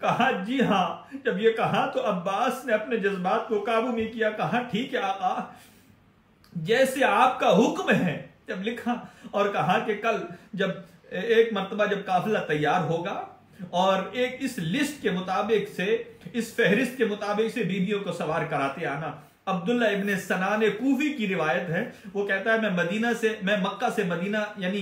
[SPEAKER 1] कहा जी हाँ। जब ये कहा तो अब्बास ने अपने जज्बात को काबू में किया, कहा ठीक है आका, जैसे आपका हुक्म है। जब लिखा और कहा कि कल जब एक मर्तबा जब काफिला तैयार होगा और एक इस लिस्ट के मुताबिक से, इस फहरिस्त के मुताबिक से बीबियों को सवार कराते आना। अब्दुल्ला इब्ने सनान कूफी की रिवायत है, वो कहता है मैं मक्का से मदीना यानी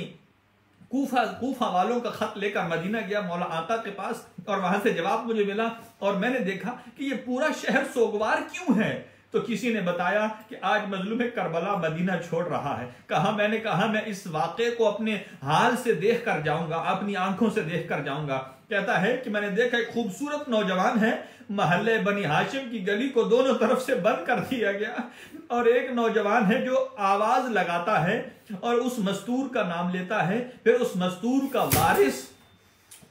[SPEAKER 1] कूफा वालों का खत लेकर मदीना गया मौला आका के पास, और वहां से जवाब मुझे मिला, और मैंने देखा कि ये पूरा शहर सोगवार क्यों है। तो किसी ने बताया कि आज मजलूम करबला मदीना छोड़ रहा है। मैंने कहा मैं इस वाक़े को अपने हाल से देख कर जाऊंगा, अपनी आंखों से देख कर जाऊंगा। कहता है कि मैंने देखा एक खूबसूरत नौजवान है, महल्ले बनी हाशिम की गली को दोनों तरफ से बंद कर दिया गया, और एक नौजवान है जो आवाज लगाता है और उस मस्तूर का नाम लेता है, फिर उस मस्तूर का वारिस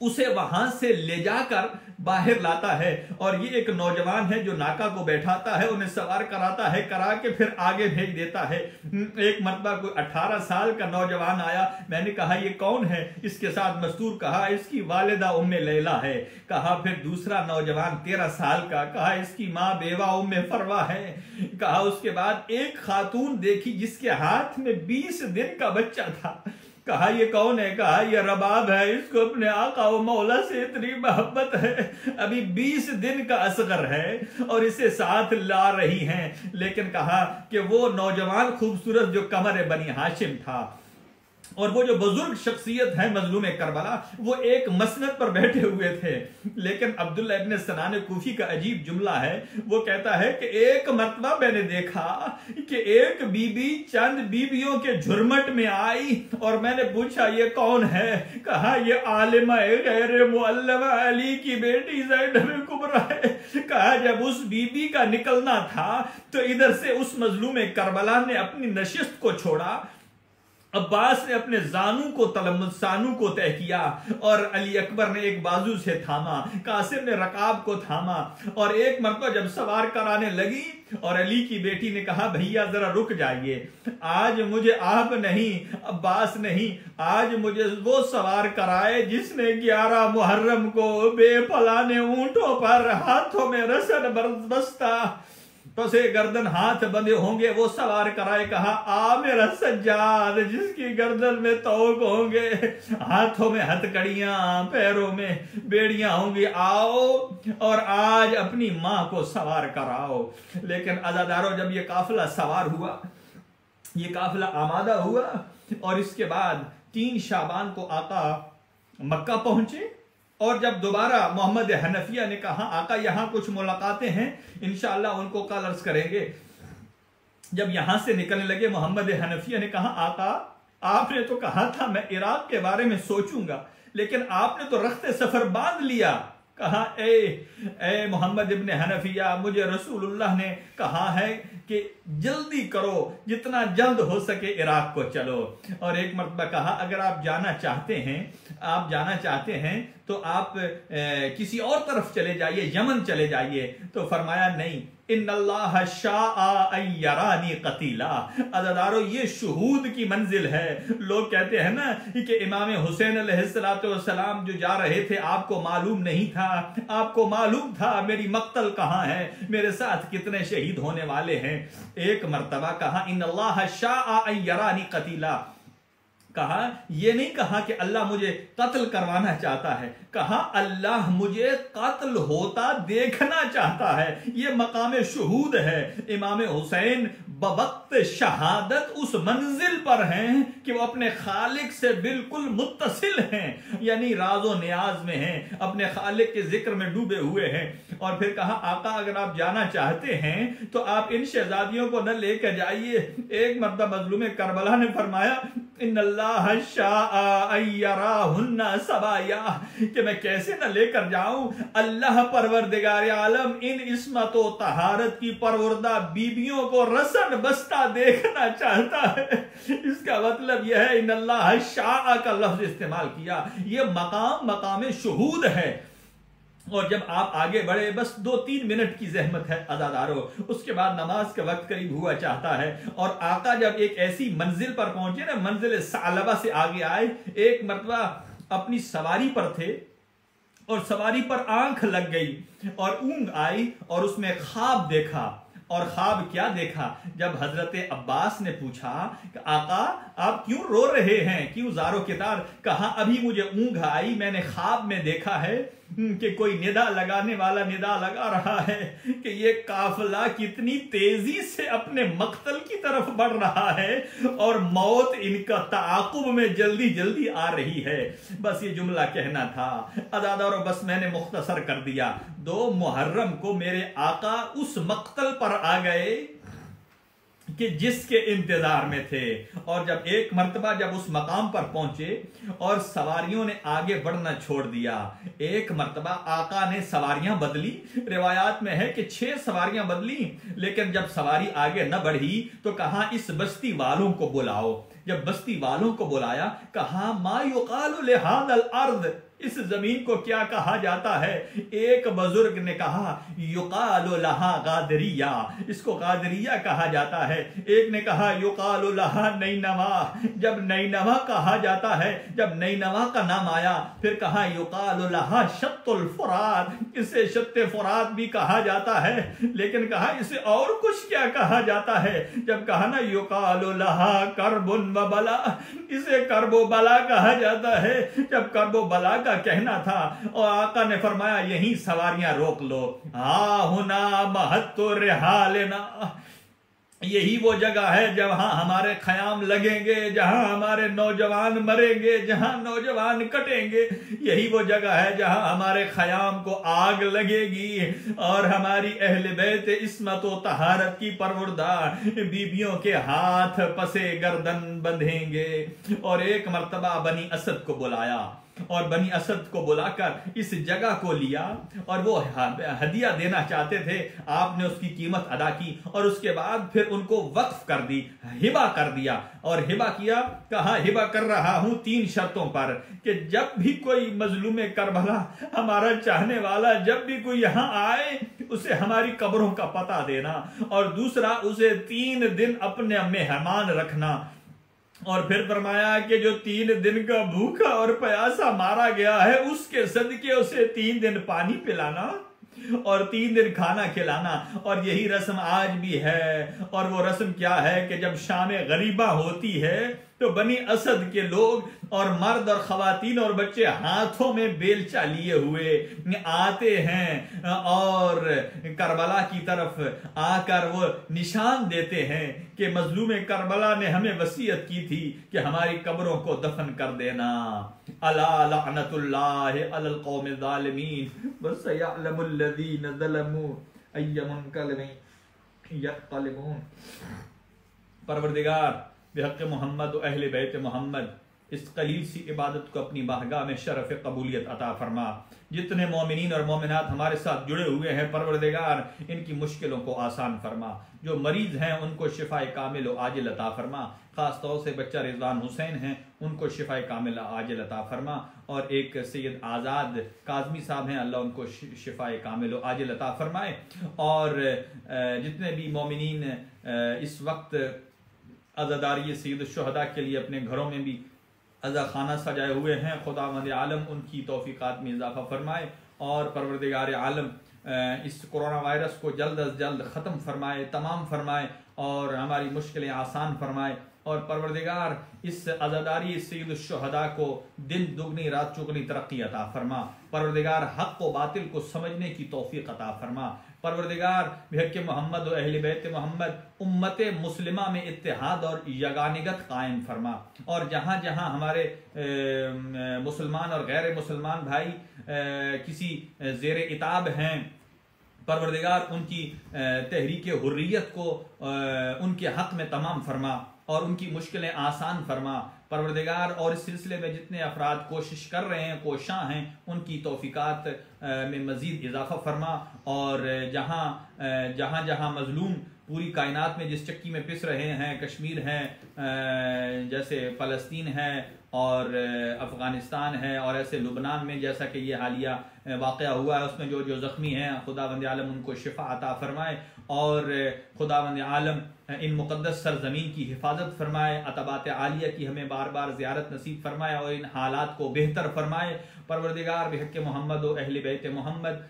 [SPEAKER 1] उसे वहां से ले जाकर बाहर लाता है, और ये एक नौजवान है जो नाका को बैठाता है, उन्हें सवार कराता है, करा के फिर आगे भेज देता है। एक मर्तबा कोई 18 साल का नौजवान आया, मैंने कहा ये कौन है? इसके साथ मस्तूर, कहा इसकी वालिदा उम्मे लैला है। कहा फिर दूसरा नौजवान 13 साल का, कहा इसकी माँ बेवा उम्मे फरवा है। कहा उसके बाद एक खातून देखी जिसके हाथ में 20 दिन का बच्चा था। कहा ये कौन है? कहा ये रबाब है, इसको अपने आका व मौला से इतनी मोहब्बत है, अभी 20 दिन का असगर है और इसे साथ ला रही हैं। लेकिन कहा कि वो नौजवान खूबसूरत जो कमर बनी हाशिम था, और वो जो बुजुर्ग शख्सियत है मजलूम करबला, वो एक मसनद पर बैठे हुए थे। लेकिन अब्दुल्ला इब्न सनान कूफी का अजीब जुमला है, वो कहता है कि एक मर्तबा मैंने देखा कि एक बीबी चंद बीबियों के झुरमट में आई और मैंने पूछा ये कौन है? कहा ये आलिमा गैर मुअल्लमा अली की बेटी ज़ैनब कुबरा है। कहा जब उस बीबी का निकलना था तो इधर से उस मजलूम करबला ने अपनी नशिस्त को छोड़ा, अब्बास ने अपने सानू को तय किया और अली अकबर ने एक बाजू से थामा, कासिम ने रकाब को थामा और एक मरतबा जब सवार कराने लगी और अली की बेटी ने कहा भैया जरा रुक जाइए, आज मुझे आप नहीं अब्बास नहीं, आज मुझे वो सवार कराए जिसने 11 मुहर्रम को बेपलाने ऊंटों पर हाथों में रसन बस्ता पसे गर्दन हाथ बंधे होंगे वो सवार कराए। कहा आ मेरा सज्जाद जिसकी गर्दन में तोक होंगे, हाथों में हथकड़ियां, पैरों में बेड़ियां होंगी, आओ और आज अपनी मां को सवार कराओ। लेकिन अज़ादारों, जब ये काफिला सवार हुआ, ये काफिला आमादा हुआ और इसके बाद 3 शाबान को आका मक्का पहुंचे और जब दोबारा मोहम्मद हनफिया ने कहा आका यहां कुछ मुलाकातें हैं, इंशाअल्लाह उनको कल अर्ज करेंगे। जब यहां से निकलने लगे मोहम्मद हनफिया ने कहा आका आपने तो कहा था मैं इराक के बारे में सोचूंगा, लेकिन आपने तो रख्ते सफर बांध लिया। कहा ए मोहम्मद इब्न हनफिया, मुझे रसूलुल्लाह ने कहा है कि जल्दी करो, जितना जल्द हो सके इराक को चलो। और एक मरतबा कहा अगर आप जाना चाहते हैं तो आप किसी और तरफ चले जाइए, यमन चले जाइए। तो फरमाया नहीं, इन्नल्लाह शाअ अन यरानी कतीला। अज़ादारों, ये शुहूद की मंजिल है। लोग कहते हैं ना कि इमाम हुसैन अलैहिस्सलाम जो जा रहे थे आपको मालूम नहीं था, आपको मालूम था मेरी मक्तल कहां है, मेरे साथ कितने शहीद होने वाले हैं। एक मर्तबा कहा इन्नल्लाह शाअ अन यरानी कतीला, कहा ये नहीं कहा कि अल्लाह मुझे कत्ल करवाना चाहता है, कहा अल्लाह मुझे कत्ल होता देखना चाहता है। ये मकाम शुहूद है। इमाम हुसैन बवक्त शहादत उस मंजिल पर हैं कि वो अपने खालिक से बिल्कुल मुत्तसिल हैं, यानी राजो नियाज में हैं, अपने खालिक के जिक्र में डूबे हुए हैं। और फिर कहा आका अगर आप जाना चाहते हैं तो आप इन शहजादियों को न लेकर जाइए। एक मर्तबा मजलूम करबला ने फरमाया इन्नल्लाह शाअ अन यराहुन्ना सबाया, कि मैं कैसे न लेकर जाऊं। अल्लाह परवरदिगार आलम इन इस्मत व तहारत की परवरदा बीबियों को रसन बस्ता देखना चाहता है। इसका मतलब यह है इन्नल्लाह शाअ का लफ्ज इस्तेमाल किया। यह मकाम शुहूद है। और जब आप आगे बढ़े, बस 2-3 मिनट की जहमत है अज़ादारों, उसके बाद नमाज का वक्त करीब हुआ चाहता है। और आका जब एक ऐसी मंजिल पर पहुंचे ना, मंजिल सालबा से आगे आए, एक मर्तबा अपनी सवारी पर थे और सवारी पर आंख लग गई और ऊंघ आई और उसमें ख्वाब देखा। और ख्वाब क्या देखा? जब हजरत अब्बास ने पूछा कि आका आप क्यों रो रहे हैं, क्यों ज़ारो कितार? कहा अभी मुझे ऊंघ आई, मैंने ख्वाब में देखा है कि कोई निदा लगाने वाला निदा लगा रहा है कि ये काफिला कितनी तेजी से अपने मक्तल की तरफ बढ़ रहा है और मौत इनका ताक़ुब में जल्दी जल्दी आ रही है। बस ये जुमला कहना था अज़ादारों, बस मैंने मुख्तसर कर दिया। 2 मुहर्रम को मेरे आका उस मक्तल पर आ गए कि जिसके इंतजार में थे। और जब एक मर्तबा जब उस मकाम पर पहुंचे और सवारियों ने आगे बढ़ना छोड़ दिया, एक मर्तबा आका ने सवारियां बदली। रिवायात में है कि 6 सवारियां बदली, लेकिन जब सवारी आगे न बढ़ी तो कहा इस बस्ती वालों को बुलाओ। जब बस्ती वालों को बुलाया, कहा मा युकालु लिहादल अर्द, इस जमीन को क्या कहा जाता है? एक बुजुर्ग ने कहा युकालु लहा गादरिया, इसको गादरिया कहा जाता है। एक ने कहा युकालु लहा नैनवा, जब नैनवा कहा जाता है, जब नैनवा का नाम आया फिर कहा युकालु लहा शत्तुल फुरात, इसे शत्ते फुरात भी कहा जाता है। लेकिन कहा इसे और कुछ क्या कहा जाता है? जब कहा ना युकालु लहा करबुन व बला, इसे करबो बला कहा जाता है। जब करबो बला का कहना था और आका ने फरमाया यहीं सवारियां रोक लो, हा हुना महत्तु रिहालना, यही वो जगह है जहां हमारे ख़याम लगेंगे, जहां हमारे नौजवान मरेंगे, जहां नौजवान कटेंगे। यही वो जगह है जहां हमारे ख़याम को आग लगेगी और हमारी अहले बैत इस्मत व तहारत की परवरदार बीबियों के हाथ पसे गर्दन बंधेंगे। और एक मर्तबा बनी असद को बुलाया और बनी असद को बुलाकर इस जगह को लिया और वो हदिया देना चाहते थे। आपने उसकी कीमत अदा की और उसके बाद फिर उनको वक्फ कर दी, हिबा कर दिया। और हिबा किया, कहा हिबा कर रहा हूं 3 शर्तों पर कि जब भी कोई मजलूम करबला हमारा चाहने वाला जब भी कोई यहां आए उसे हमारी कब्रों का पता देना, और दूसरा उसे 3 दिन अपने मेहमान रखना। और फिर फरमाया कि जो 3 दिन का भूखा और प्यासा मारा गया है उसके सदके उसे 3 दिन पानी पिलाना और 3 दिन खाना खिलाना। और यही रस्म आज भी है। और वो रस्म क्या है कि जब शाम गरीबा होती है तो बनी असद के लोग और मर्द और खवातीन और बच्चे हाथों में बेलचा लिए हुए आते हैं और करबला की तरफ आकर वो निशान देते हैं कि मजलूम करबला ने हमें वसीयत की थी कि हमारी कब्रों को दफन कर देना। अला लअनतुल्लाहि अलल कौमिज़ ज़ालिमीन वसयअलमुल लज़ीना ज़लमू अय्य मुनक़लिबिन यन्क़लिबून। परवरदिगार बेहक़ मोहम्मद व अहले बैत मोहम्मद इस कलील सी इबादत को अपनी बारगाह में शरफ़ कबूलियत अता फरमा। जितने मोमिनीन और मोमिनात हमारे साथ जुड़े हुए हैं परवरदिगार इनकी मुश्किलों को आसान फरमा। जो मरीज़ हैं उनको शिफ़ाए कामिल व आजिल अता फरमा। ख़ास तौर से बच्चा रिजवान हुसैन हैं उनको शिफ़ाए कामिल आजिल अता फरमा। और एक सैयद आज़ाद काज़मी साहब हैं, अल्लाह उनको शिफ़ाए कामिल व आजिल अता फरमाए। और जितने भी मोमिनीन इस वक्त अज़ादारी सैयद शुहदा के लिए अपने घरों में भी अज़ा खाना सजाए हुए हैं, खुदावंद आलम उनकी तौफ़ीक़ात में इजाफ़ा फरमाए। और परवरदिगार आलम इस कोरोना वायरस को जल्द अज जल्द ख़त्म फरमाए, तमाम फरमाए और हमारी मुश्किलें आसान फरमाए। और परवरदिगार इस अज़ादारी सैयद शुहदा को दिन दुगनी रात चौगनी तरक्की अता फरमा। परवरदिगार हक़ व बातिल को समझने की तौफ़ीक़ अता फरमा। परवरदिगार बिहक़ मोहम्मद व अहले बैत मोहम्मद उम्मत मुस्लिमा में इत्तेहाद और यगानिगत कायम फरमा। और जहाँ जहाँ हमारे मुसलमान और गैर मुसलमान भाई किसी ज़ेर इताब हैं परवरदिगार उनकी तहरीक हुर्रियत को उनके हक़ में तमाम फरमा और उनकी मुश्किलें आसान फरमा परवरदिगार। और इस सिलसिले में जितने अफराद कोशिश कर रहे हैं, कोशां हैं, उनकी तौफ़ीक़ात में मज़ीद इजाफ़ा फरमा। और जहाँ जहाँ मज़लूम पूरी कायनात में जिस चक्की में पिस रहे हैं, कश्मीर है, जैसे फ़लस्तीन है और अफ़गानिस्तान है और ऐसे लुबनान में जैसा कि ये हालिया वाक़या हुआ है उसमें जो जो ज़ख्मी हैं खुदावंद आलम उनको शिफा अता फरमाए। और खुदावंद आलम इन मुक़द्दस सरज़मीन की हिफाजत फरमाए, अतबात आलिया की हमें बार बार ज़ियारत नसीब फरमाए और इन हालात को बेहतर फरमाए। परवरदिगार बिहक़ मोहम्मद व अहले बैत मोहम्मद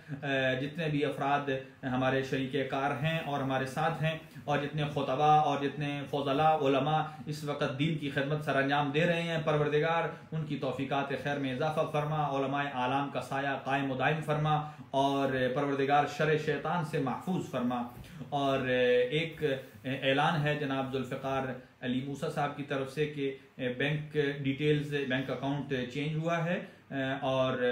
[SPEAKER 1] जितने भी अफराद हमारे शरीके कार हैं और हमारे साथ हैं और जितने खुतबा और जितने फ़ज़ला उलमा इस वक्त दीन की खिदमत सर अंजाम दे रहे हैं परवरदिगार उनकी तौफ़ीक़ात खैर में इजाफ़ा फरमा, उलमाए आलाम का साया कायम व दायम फरमा और परवरदिगार शर शैतान से महफूज फरमा। और एक ऐलान है जनाब जुल्फ़िकार अली मूसा साहब की तरफ से कि bank details, bank account change हुआ है और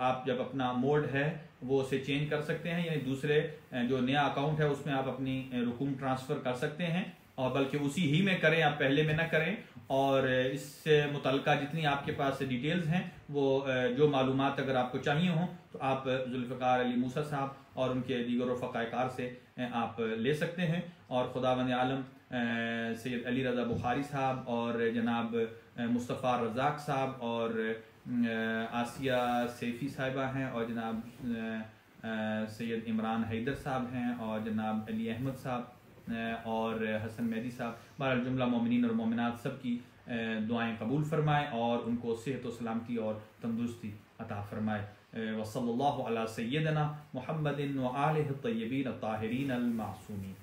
[SPEAKER 1] आप जब अपना मोड है वो उसे चेंज कर सकते हैं, यानी दूसरे जो नया अकाउंट है उसमें आप अपनी रकूम ट्रांसफ़र कर सकते हैं और बल्कि उसी ही में करें, आप पहले में ना करें। और इससे मुतल्लिक़ा जितनी आपके पास डिटेल्स हैं वो जो मालूमात अगर आपको चाहिए हों तो आप जुल्फ़िकार अली मूसा साहब और उनके दीगर फ़क़ाकार से आप ले सकते हैं। और खुदावंद आलम सैयद अली रज़ा बुखारी साहब और जनाब मुस्तफ़ा रज़ाक साहब और आसिया सैफ़ी साहिबा हैं और जनाब सैयद इमरान हैदर साहब हैं और जनाब अली अहमद साहब और हसन मेहदी साहब, बहरहाल जुमला मोमिनीन और मोमिनात सब की दुआएं कबूल फरमाए और उनको सेहत व सलामती और तंदुरुस्ती अता फरमाए। वसल्लल्लाहु अला सय्यदना मुहम्मदिन व आलिहि तय्यबीन अत्ताहिरीन अल मासूमीन।